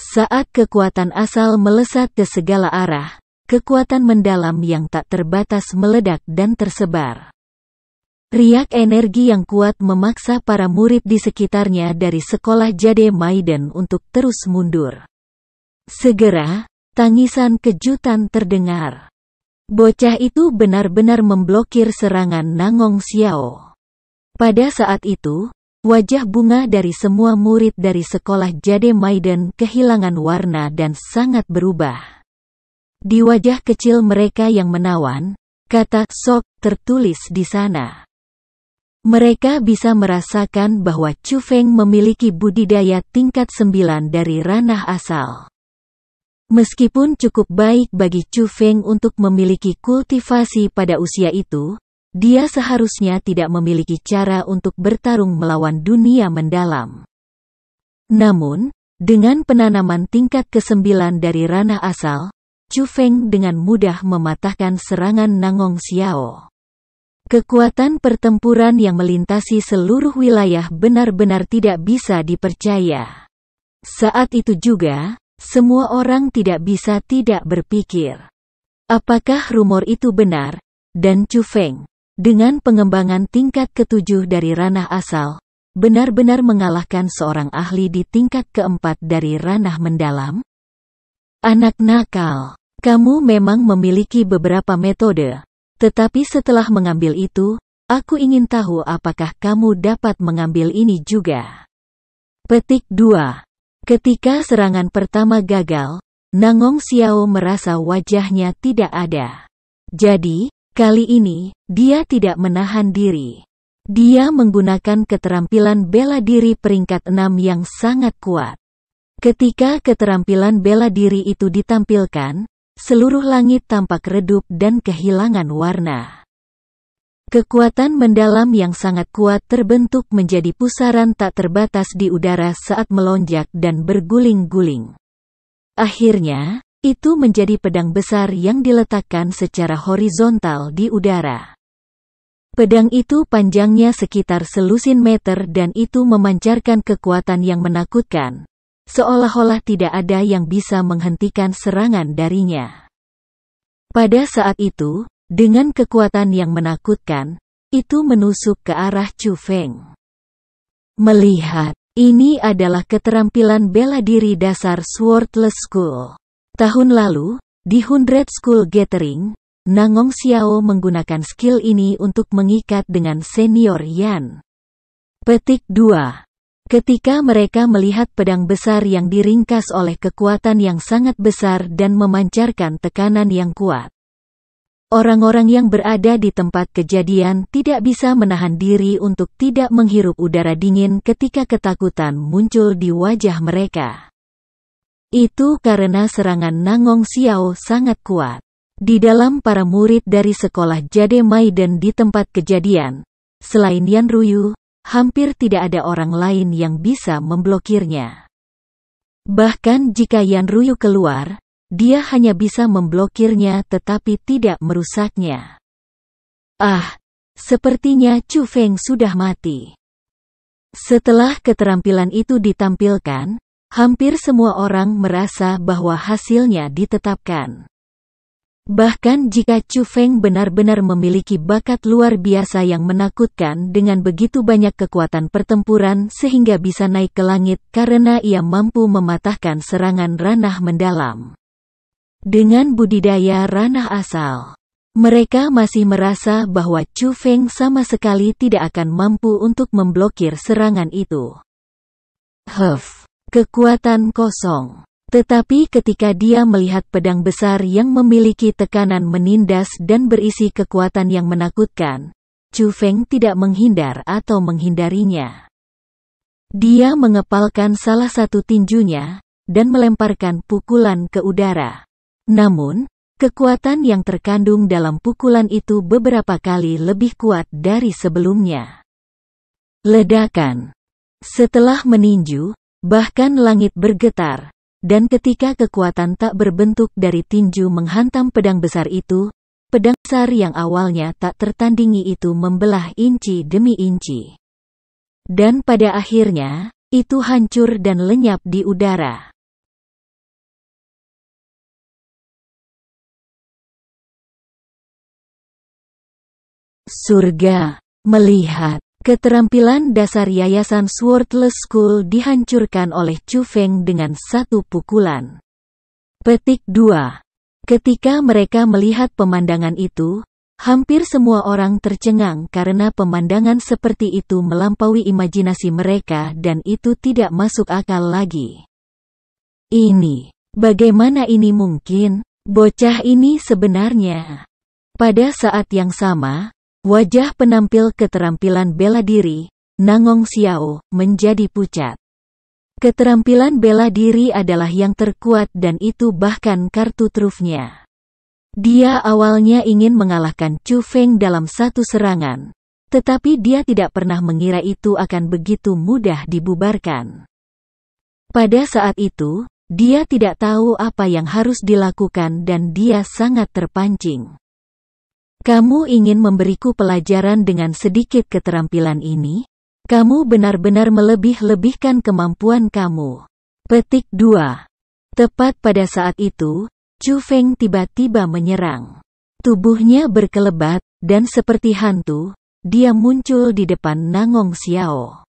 Saat kekuatan asal melesat ke segala arah, kekuatan mendalam yang tak terbatas meledak dan tersebar. Riak energi yang kuat memaksa para murid di sekitarnya dari sekolah Jade Maiden untuk terus mundur. Segera, tangisan kejutan terdengar. Bocah itu benar-benar memblokir serangan Nangong Xiao. Pada saat itu, wajah bunga dari semua murid dari sekolah Jade Maiden kehilangan warna dan sangat berubah. Di wajah kecil mereka yang menawan, kata "sok" tertulis di sana. Mereka bisa merasakan bahwa Chu Feng memiliki budidaya tingkat 9 dari ranah asal. Meskipun cukup baik bagi Chu Feng untuk memiliki kultivasi pada usia itu, dia seharusnya tidak memiliki cara untuk bertarung melawan dunia mendalam. Namun, dengan penanaman tingkat ke-9 dari ranah asal, Chu Feng dengan mudah mematahkan serangan Nangong Xiao. Kekuatan pertempuran yang melintasi seluruh wilayah benar-benar tidak bisa dipercaya. Saat itu juga, semua orang tidak bisa tidak berpikir. Apakah rumor itu benar? Dan Chu Feng, dengan pengembangan tingkat ke-7 dari ranah asal, benar-benar mengalahkan seorang ahli di tingkat ke-4 dari ranah mendalam? Anak nakal, kamu memang memiliki beberapa metode. Tetapi setelah mengambil itu, aku ingin tahu apakah kamu dapat mengambil ini juga. Petik 2. Ketika serangan pertama gagal, Nangong Xiao merasa wajahnya tidak ada. Jadi, kali ini, dia tidak menahan diri. Dia menggunakan keterampilan bela diri peringkat 6 yang sangat kuat. Ketika keterampilan bela diri itu ditampilkan, seluruh langit tampak redup dan kehilangan warna. Kekuatan mendalam yang sangat kuat terbentuk menjadi pusaran tak terbatas di udara saat melonjak dan berguling-guling. Akhirnya, itu menjadi pedang besar yang diletakkan secara horizontal di udara. Pedang itu panjangnya sekitar selusin meter dan itu memancarkan kekuatan yang menakutkan. Seolah-olah tidak ada yang bisa menghentikan serangan darinya. Pada saat itu, dengan kekuatan yang menakutkan, itu menusuk ke arah Chu Feng. Melihat, ini adalah keterampilan bela diri dasar Swordless School. Tahun lalu, di 100 School Gathering, Nangong Xiao menggunakan skill ini untuk mengikat dengan senior Yan. Petik 2. Ketika mereka melihat pedang besar yang diringkas oleh kekuatan yang sangat besar dan memancarkan tekanan yang kuat. Orang-orang yang berada di tempat kejadian tidak bisa menahan diri untuk tidak menghirup udara dingin ketika ketakutan muncul di wajah mereka. Itu karena serangan Nangong Xiao sangat kuat. Di dalam para murid dari sekolah Jade Maiden di tempat kejadian, selain Yan Ruyu, hampir tidak ada orang lain yang bisa memblokirnya. Bahkan jika Yan Ruyu keluar, dia hanya bisa memblokirnya tetapi tidak merusaknya. Sepertinya Chu Feng sudah mati. Setelah keterampilan itu ditampilkan, hampir semua orang merasa bahwa hasilnya ditetapkan. Bahkan jika Chu Feng benar-benar memiliki bakat luar biasa yang menakutkan dengan begitu banyak kekuatan pertempuran sehingga bisa naik ke langit karena ia mampu mematahkan serangan ranah mendalam. Dengan budidaya ranah asal, mereka masih merasa bahwa Chu Feng sama sekali tidak akan mampu untuk memblokir serangan itu. Kekuatan kosong. Tetapi ketika dia melihat pedang besar yang memiliki tekanan menindas dan berisi kekuatan yang menakutkan, Chu Feng tidak menghindar atau menghindarinya. Dia mengepalkan salah satu tinjunya, dan melemparkan pukulan ke udara. Namun, kekuatan yang terkandung dalam pukulan itu beberapa kali lebih kuat dari sebelumnya. Ledakan. Setelah meninju, bahkan langit bergetar. Dan ketika kekuatan tak berbentuk dari tinju menghantam pedang besar itu, pedang besar yang awalnya tak tertandingi itu membelah inci demi inci. Dan pada akhirnya, itu hancur dan lenyap di udara. Surga. Melihat keterampilan dasar Yayasan Swordless School dihancurkan oleh Chu Feng dengan satu pukulan. Petik 2. Ketika mereka melihat pemandangan itu, hampir semua orang tercengang karena pemandangan seperti itu melampaui imajinasi mereka dan itu tidak masuk akal lagi. Bagaimana ini mungkin? Bocah ini sebenarnya. Pada saat yang sama, Wajah penampil keterampilan bela diri, Nangong Xiao, menjadi pucat. Keterampilan bela diri adalah yang terkuat dan itu bahkan kartu trufnya. Dia awalnya ingin mengalahkan Chu Feng dalam satu serangan, tetapi dia tidak pernah mengira itu akan begitu mudah dibubarkan. Pada saat itu, dia tidak tahu apa yang harus dilakukan dan dia sangat terpancing. Kamu ingin memberiku pelajaran dengan sedikit keterampilan ini? Kamu benar-benar melebih-lebihkan kemampuan kamu. Petik 2. Tepat pada saat itu, Chu Feng tiba-tiba menyerang. Tubuhnya berkelebat, dan seperti hantu, dia muncul di depan Nangong Xiao.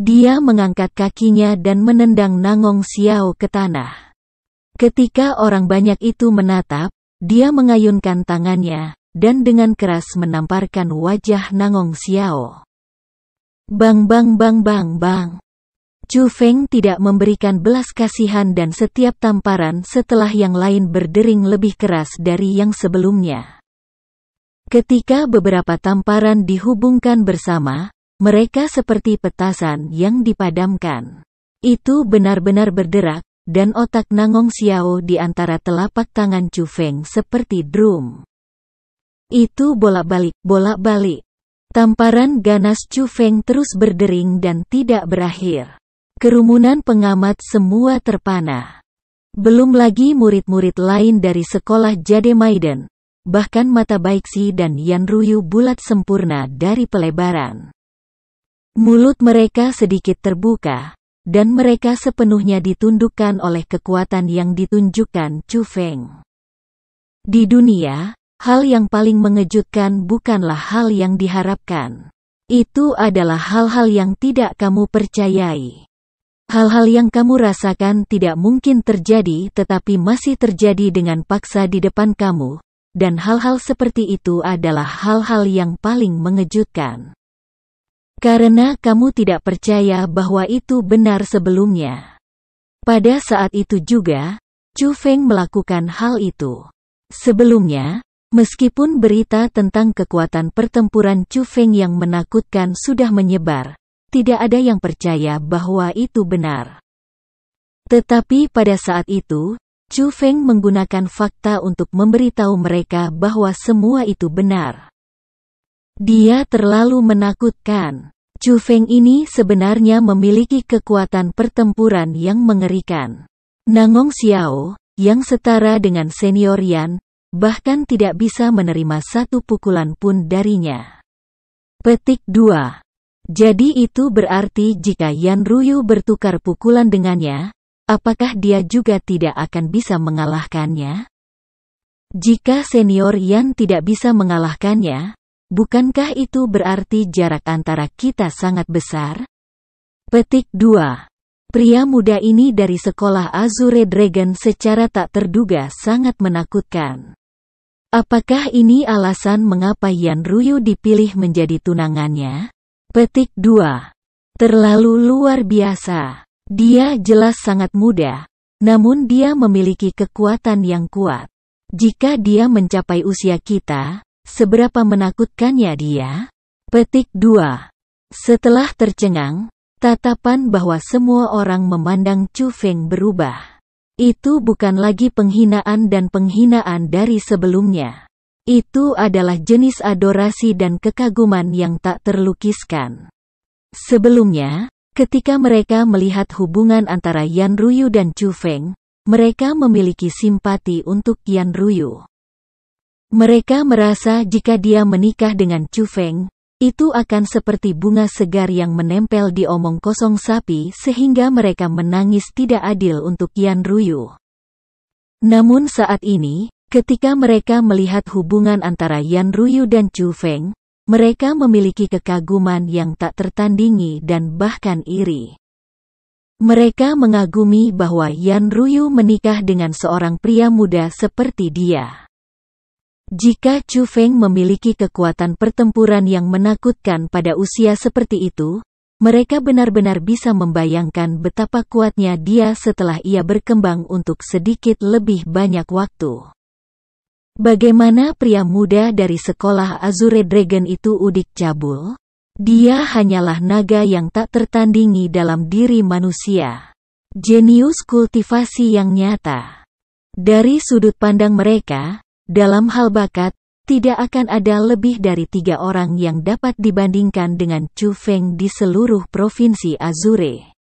Dia mengangkat kakinya dan menendang Nangong Xiao ke tanah. Ketika orang banyak itu menatap, dia mengayunkan tangannya, dan dengan keras menamparkan wajah Nangong Xiao. Bang bang bang bang bang. Chu Feng tidak memberikan belas kasihan dan setiap tamparan setelah yang lain berdering lebih keras dari yang sebelumnya. Ketika beberapa tamparan dihubungkan bersama, mereka seperti petasan yang dipadamkan. Itu benar-benar berderak, dan otak Nangong Xiao di antara telapak tangan Chu Feng seperti drum. Itu bolak-balik, bolak-balik. Tamparan ganas Chu Feng terus berdering dan tidak berakhir. Kerumunan pengamat semua terpana. Belum lagi murid-murid lain dari sekolah Jade Maiden. Bahkan mata Baixi dan Yan Ruyu bulat sempurna dari pelebaran. Mulut mereka sedikit terbuka, dan mereka sepenuhnya ditundukkan oleh kekuatan yang ditunjukkan Chu Feng. Di dunia, hal yang paling mengejutkan bukanlah hal yang diharapkan. Itu adalah hal-hal yang tidak kamu percayai. Hal-hal yang kamu rasakan tidak mungkin terjadi tetapi masih terjadi dengan paksa di depan kamu, dan hal-hal seperti itu adalah hal-hal yang paling mengejutkan. Karena kamu tidak percaya bahwa itu benar sebelumnya. Pada saat itu juga, Chu Feng melakukan hal itu. Sebelumnya, meskipun berita tentang kekuatan pertempuran Chu Feng yang menakutkan sudah menyebar, tidak ada yang percaya bahwa itu benar. Tetapi pada saat itu, Chu Feng menggunakan fakta untuk memberitahu mereka bahwa semua itu benar. Dia terlalu menakutkan. Chu Feng ini sebenarnya memiliki kekuatan pertempuran yang mengerikan. Nangong Xiao, yang setara dengan senior Yan, bahkan tidak bisa menerima satu pukulan pun darinya. Petik 2. Jadi itu berarti jika Yan Ruyu bertukar pukulan dengannya, apakah dia juga tidak akan bisa mengalahkannya? Jika senior Yan tidak bisa mengalahkannya, bukankah itu berarti jarak antara kita sangat besar? Petik 2. Pria muda ini dari sekolah Azure Dragon secara tak terduga sangat menakutkan. Apakah ini alasan mengapa Yan Ruyu dipilih menjadi tunangannya? Petik 2. Terlalu luar biasa. Dia jelas sangat muda, namun dia memiliki kekuatan yang kuat. Jika dia mencapai usia kita, seberapa menakutkannya dia? Petik 2. Setelah tercengang, tatapan bahwa semua orang memandang Chu Feng berubah. Itu bukan lagi penghinaan dan penghinaan dari sebelumnya. Itu adalah jenis adorasi dan kekaguman yang tak terlukiskan. Sebelumnya, ketika mereka melihat hubungan antara Yan Ruyu dan Chu Feng, mereka memiliki simpati untuk Yan Ruyu. Mereka merasa jika dia menikah dengan Chu Feng, itu akan seperti bunga segar yang menempel di omong kosong sapi sehingga mereka menangis tidak adil untuk Yan Ruyu. Namun saat ini, ketika mereka melihat hubungan antara Yan Ruyu dan Chu Feng, mereka memiliki kekaguman yang tak tertandingi dan bahkan iri. Mereka mengagumi bahwa Yan Ruyu menikah dengan seorang pria muda seperti dia. Jika Chu Feng memiliki kekuatan pertempuran yang menakutkan pada usia seperti itu, mereka benar-benar bisa membayangkan betapa kuatnya dia setelah ia berkembang untuk sedikit lebih banyak waktu. Bagaimana pria muda dari sekolah Azure Dragon itu udik cabul? Dia hanyalah naga yang tak tertandingi dalam diri manusia. Jenius kultivasi yang nyata. Dari sudut pandang mereka, dalam hal bakat, tidak akan ada lebih dari 3 orang yang dapat dibandingkan dengan Chu Feng di seluruh provinsi Azure.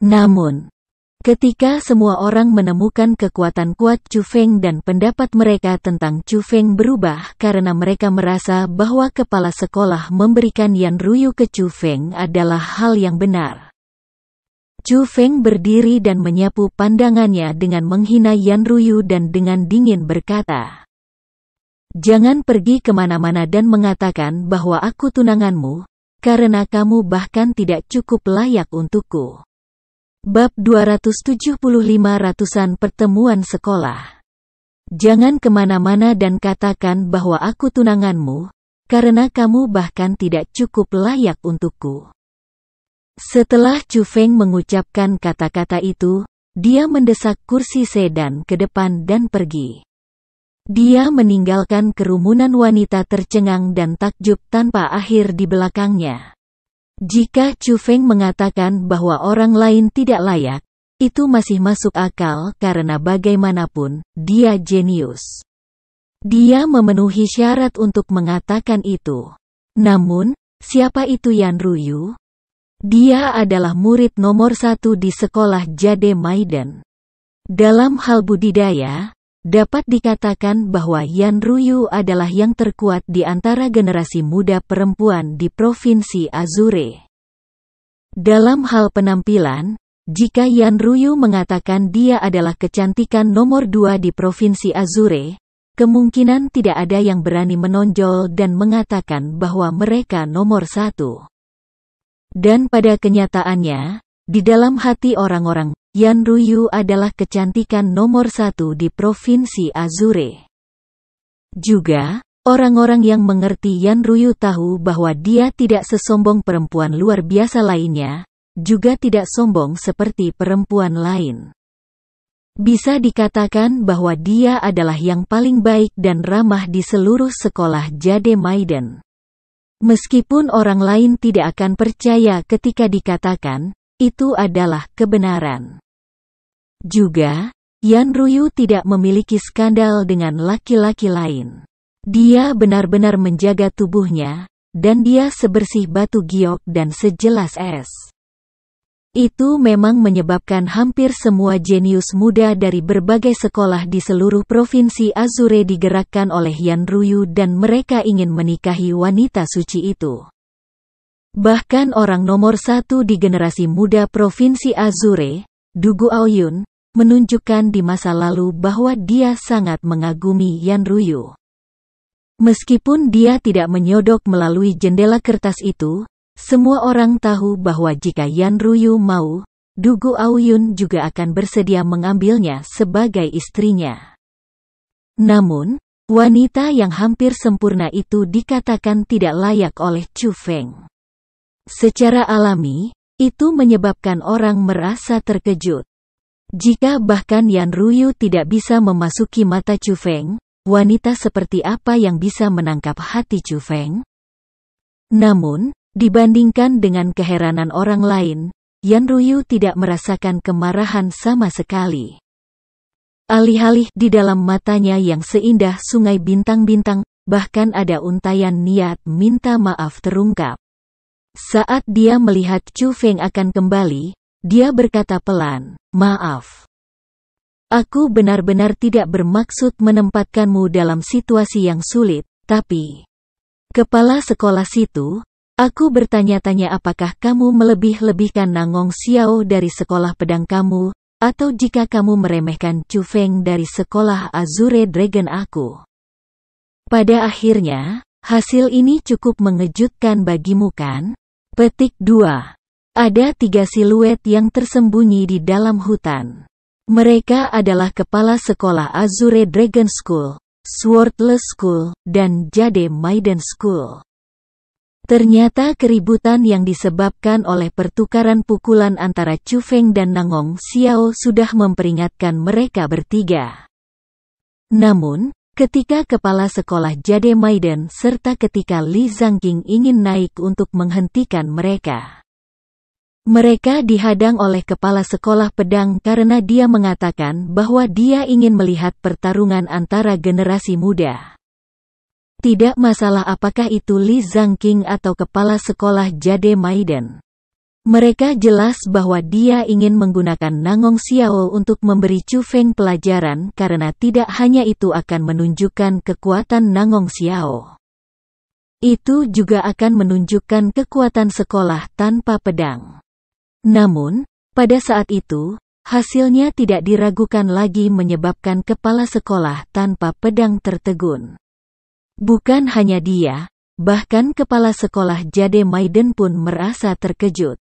Namun, ketika semua orang menemukan kekuatan kuat Chu Feng dan pendapat mereka tentang Chu Feng berubah karena mereka merasa bahwa kepala sekolah memberikan Yan Ruyu ke Chu Feng adalah hal yang benar. Chu Feng berdiri dan menyapu pandangannya dengan menghina Yan Ruyu dan dengan dingin berkata, "Jangan pergi kemana-mana dan mengatakan bahwa aku tunanganmu, karena kamu bahkan tidak cukup layak untukku." Bab 275 Ratusan Pertemuan Sekolah. Jangan kemana-mana dan katakan bahwa aku tunanganmu, karena kamu bahkan tidak cukup layak untukku. Setelah Chu Feng mengucapkan kata-kata itu, dia mendesak kursi sedan ke depan dan pergi. Dia meninggalkan kerumunan wanita tercengang dan takjub tanpa akhir di belakangnya. Jika Chu Feng mengatakan bahwa orang lain tidak layak, itu masih masuk akal karena bagaimanapun, dia jenius. Dia memenuhi syarat untuk mengatakan itu. Namun, siapa itu Yan Ruyu? Dia adalah murid nomor 1 di sekolah Jade Maiden. Dalam hal budidaya, dapat dikatakan bahwa Yan Ruyu adalah yang terkuat di antara generasi muda perempuan di Provinsi Azure. Dalam hal penampilan, jika Yan Ruyu mengatakan dia adalah kecantikan nomor 2 di Provinsi Azure, kemungkinan tidak ada yang berani menonjol dan mengatakan bahwa mereka nomor 1. Dan pada kenyataannya, di dalam hati orang-orang, Yan Ruyu adalah kecantikan nomor 1 di Provinsi Azure. Juga, orang-orang yang mengerti Yan Ruyu tahu bahwa dia tidak sesombong perempuan luar biasa lainnya, juga tidak sombong seperti perempuan lain. Bisa dikatakan bahwa dia adalah yang paling baik dan ramah di seluruh sekolah Jade Maiden. Meskipun orang lain tidak akan percaya ketika dikatakan, itu adalah kebenaran. Juga, Yan Ruyu tidak memiliki skandal dengan laki-laki lain. Dia benar-benar menjaga tubuhnya, dan dia sebersih batu giok dan sejelas es. Itu memang menyebabkan hampir semua jenius muda dari berbagai sekolah di seluruh provinsi Azure digerakkan oleh Yan Ruyu dan mereka ingin menikahi wanita suci itu. Bahkan orang nomor 1 di generasi muda provinsi Azure, Du Guoyun, menunjukkan di masa lalu bahwa dia sangat mengagumi Yan Ruyu. Meskipun dia tidak menyodok melalui jendela kertas itu, semua orang tahu bahwa jika Yan Ruyu mau, Du Guoyun juga akan bersedia mengambilnya sebagai istrinya. Namun, wanita yang hampir sempurna itu dikatakan tidak layak oleh Chu Feng. Secara alami, itu menyebabkan orang merasa terkejut. Jika bahkan Yan Ruyu tidak bisa memasuki mata Chu Feng, wanita seperti apa yang bisa menangkap hati Chu Feng? Namun, dibandingkan dengan keheranan orang lain, Yan Ruyu tidak merasakan kemarahan sama sekali. Alih-alih di dalam matanya yang seindah sungai bintang-bintang, bahkan ada untayan niat minta maaf terungkap. Saat dia melihat Chu Feng akan kembali, dia berkata pelan, "Maaf. Aku benar-benar tidak bermaksud menempatkanmu dalam situasi yang sulit, tapi..." Kepala sekolah situ, aku bertanya-tanya apakah kamu melebih-lebihkan Nangong Xiao dari sekolah pedang kamu, atau jika kamu meremehkan Chu Feng dari sekolah Azure Dragon aku. Pada akhirnya, hasil ini cukup mengejutkan bagimu kan? Petik 2. Ada 3 siluet yang tersembunyi di dalam hutan. Mereka adalah kepala sekolah Azure Dragon School, Swordless School, dan Jade Maiden School. Ternyata keributan yang disebabkan oleh pertukaran pukulan antara Chu Feng dan Nangong Xiao sudah memperingatkan mereka bertiga. Namun, Ketika kepala sekolah Jade Maiden serta ketika Li Zhangqing ingin naik untuk menghentikan mereka. Mereka dihadang oleh kepala sekolah pedang karena dia mengatakan bahwa dia ingin melihat pertarungan antara generasi muda. Tidak masalah apakah itu Li Zhangqing atau kepala sekolah Jade Maiden. Mereka jelas bahwa dia ingin menggunakan Nangong Xiao untuk memberi Chu Feng pelajaran karena tidak hanya itu akan menunjukkan kekuatan Nangong Xiao. Itu juga akan menunjukkan kekuatan sekolah tanpa pedang. Namun, pada saat itu, hasilnya tidak diragukan lagi menyebabkan kepala sekolah tanpa pedang tertegun. Bukan hanya dia, bahkan kepala sekolah Jade Maiden pun merasa terkejut.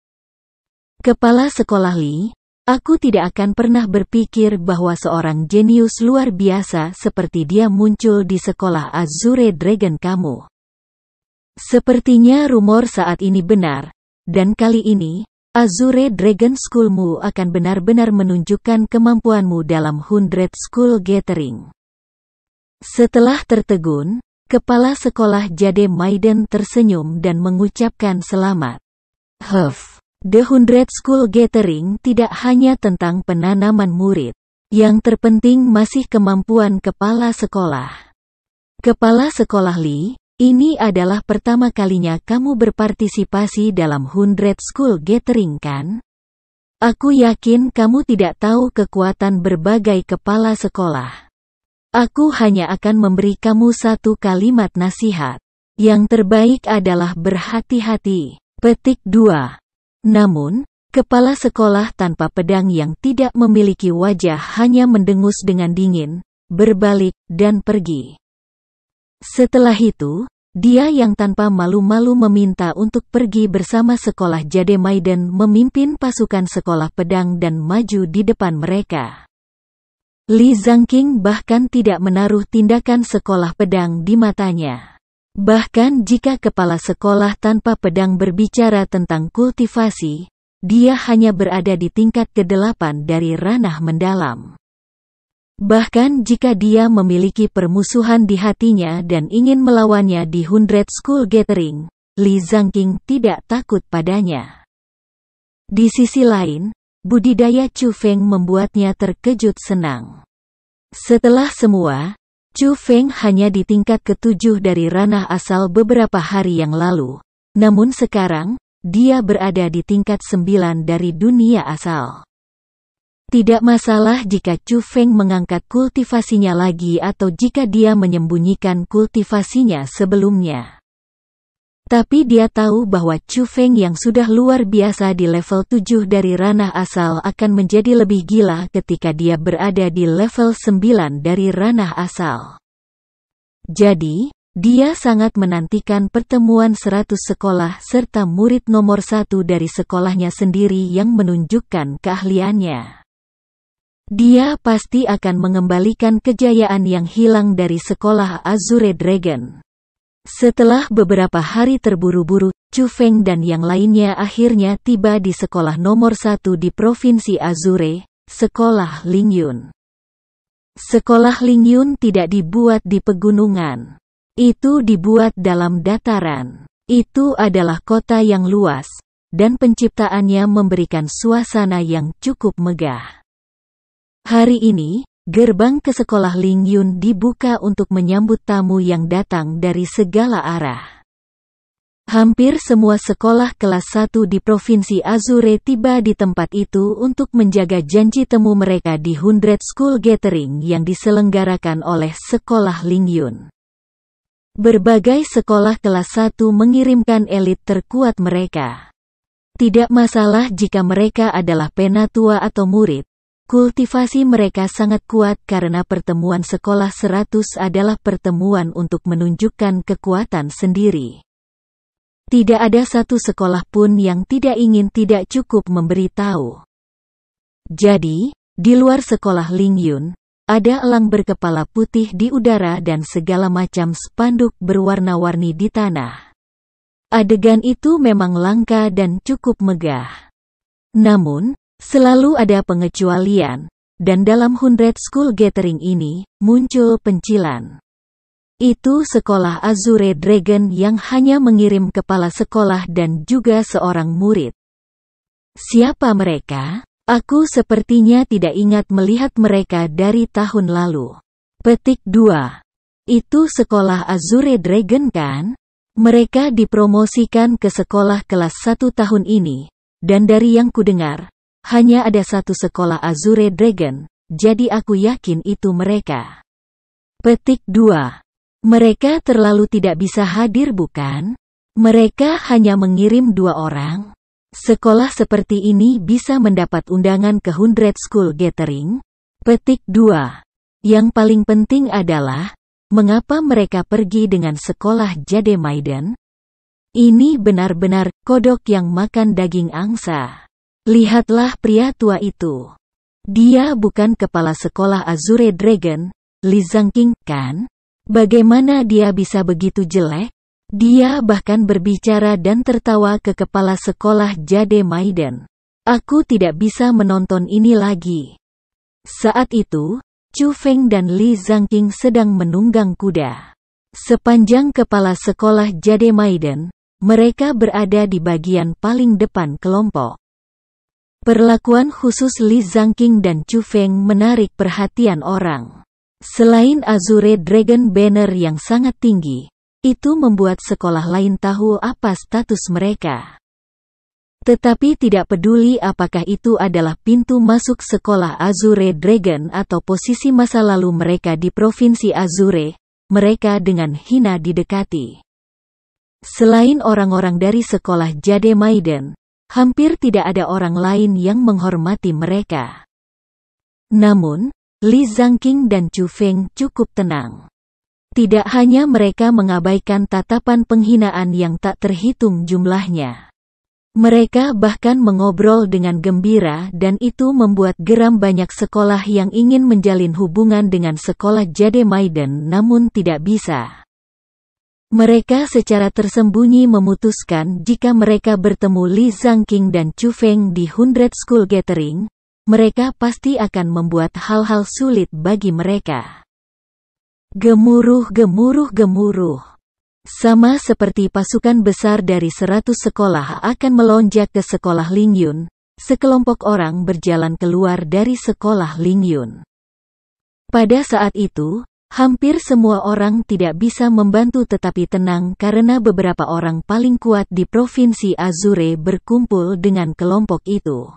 Kepala sekolah Li, aku tidak akan pernah berpikir bahwa seorang jenius luar biasa seperti dia muncul di sekolah Azure Dragon kamu. Sepertinya rumor saat ini benar, dan kali ini, Azure Dragon Schoolmu akan benar-benar menunjukkan kemampuanmu dalam 100 School Gathering. Setelah tertegun, kepala sekolah Jade Maiden tersenyum dan mengucapkan selamat. The 100 School Gathering tidak hanya tentang penanaman murid. Yang terpenting masih kemampuan kepala sekolah. Kepala sekolah Li, ini adalah pertama kalinya kamu berpartisipasi dalam 100 School Gathering kan? Aku yakin kamu tidak tahu kekuatan berbagai kepala sekolah. Aku hanya akan memberi kamu satu kalimat nasihat. Yang terbaik adalah berhati-hati. Petik 2. Namun, kepala sekolah tanpa pedang yang tidak memiliki wajah hanya mendengus dengan dingin, berbalik, dan pergi. Setelah itu, dia yang tanpa malu-malu meminta untuk pergi bersama sekolah Jade Maiden memimpin pasukan sekolah pedang dan maju di depan mereka. Li Zhangqing bahkan tidak menaruh tindakan sekolah pedang di matanya. Bahkan jika kepala sekolah tanpa pedang berbicara tentang kultivasi, dia hanya berada di tingkat ke-8 dari ranah mendalam. Bahkan jika dia memiliki permusuhan di hatinya dan ingin melawannya di 100 School Gathering, Li Zhangqing tidak takut padanya. Di sisi lain, budidaya Chu Feng membuatnya terkejut senang. Setelah semua, Chu Feng hanya di tingkat ke-7 dari ranah asal beberapa hari yang lalu. Namun sekarang, dia berada di tingkat 9 dari dunia asal. Tidak masalah jika Chu Feng mengangkat kultivasinya lagi atau jika dia menyembunyikan kultivasinya sebelumnya. Tapi dia tahu bahwa Chu Feng yang sudah luar biasa di level 7 dari ranah asal akan menjadi lebih gila ketika dia berada di level 9 dari ranah asal. Jadi, dia sangat menantikan pertemuan 100 sekolah serta murid nomor 1 dari sekolahnya sendiri yang menunjukkan keahliannya. Dia pasti akan mengembalikan kejayaan yang hilang dari sekolah Azure Dragon. Setelah beberapa hari terburu-buru, Chu Feng dan yang lainnya akhirnya tiba di sekolah nomor 1 di Provinsi Azure, Sekolah Lingyun. Sekolah Lingyun tidak dibuat di pegunungan. Itu dibuat dalam dataran. Itu adalah kota yang luas, dan penciptaannya memberikan suasana yang cukup megah. Hari ini, gerbang ke sekolah Lingyun dibuka untuk menyambut tamu yang datang dari segala arah. Hampir semua sekolah kelas 1 di Provinsi Azure tiba di tempat itu untuk menjaga janji temu mereka di 100 School Gathering yang diselenggarakan oleh sekolah Lingyun. Berbagai sekolah kelas 1 mengirimkan elit terkuat mereka. Tidak masalah jika mereka adalah penatua atau murid. Kultivasi mereka sangat kuat karena pertemuan sekolah 100 adalah pertemuan untuk menunjukkan kekuatan sendiri. Tidak ada satu sekolah pun yang tidak ingin tidak cukup memberitahu. Jadi, di luar sekolah Lingyun, ada elang berkepala putih di udara dan segala macam spanduk berwarna-warni di tanah. Adegan itu memang langka dan cukup megah. Namun, selalu ada pengecualian, dan dalam 100 School Gathering ini, muncul pencilan. Itu sekolah Azure Dragon yang hanya mengirim kepala sekolah dan juga seorang murid. Siapa mereka? Aku sepertinya tidak ingat melihat mereka dari tahun lalu. Petik 2. Itu sekolah Azure Dragon kan? Mereka dipromosikan ke sekolah kelas 1 tahun ini, dan dari yang kudengar, hanya ada satu sekolah Azure Dragon, jadi aku yakin itu mereka. Petik 2. Mereka terlalu tidak bisa hadir bukan? Mereka hanya mengirim 2 orang. Sekolah seperti ini bisa mendapat undangan ke 100 School Gathering? Petik 2. Yang paling penting adalah, mengapa mereka pergi dengan sekolah Jade Maiden? Ini benar-benar kodok yang makan daging angsa. Lihatlah pria tua itu. Dia bukan kepala sekolah Azure Dragon, Li Zhangqing, kan? Bagaimana dia bisa begitu jelek? Dia bahkan berbicara dan tertawa ke kepala sekolah Jade Maiden. Aku tidak bisa menonton ini lagi. Saat itu, Chu Feng dan Li Zhangqing sedang menunggang kuda. Sepanjang kepala sekolah Jade Maiden, mereka berada di bagian paling depan kelompok. Perlakuan khusus Li Zhangqing dan Chu Feng menarik perhatian orang. Selain Azure Dragon banner yang sangat tinggi, itu membuat sekolah lain tahu apa status mereka. Tetapi tidak peduli apakah itu adalah pintu masuk sekolah Azure Dragon atau posisi masa lalu mereka di Provinsi Azure, mereka dengan hina didekati. Selain orang-orang dari sekolah Jade Maiden, hampir tidak ada orang lain yang menghormati mereka. Namun, Li Zhangqing dan Chu Feng cukup tenang. Tidak hanya mereka mengabaikan tatapan penghinaan yang tak terhitung jumlahnya. Mereka bahkan mengobrol dengan gembira dan itu membuat geram banyak sekolah yang ingin menjalin hubungan dengan sekolah Jade Maiden namun tidak bisa. Mereka secara tersembunyi memutuskan jika mereka bertemu Li Zhangqing dan Chu Feng di 100 School Gathering, mereka pasti akan membuat hal-hal sulit bagi mereka. Gemuruh, gemuruh, gemuruh. Sama seperti pasukan besar dari 100 sekolah akan melonjak ke sekolah Lingyun, sekelompok orang berjalan keluar dari sekolah Lingyun. Pada saat itu, hampir semua orang tidak bisa membantu tetapi tenang karena beberapa orang paling kuat di Provinsi Azure berkumpul dengan kelompok itu.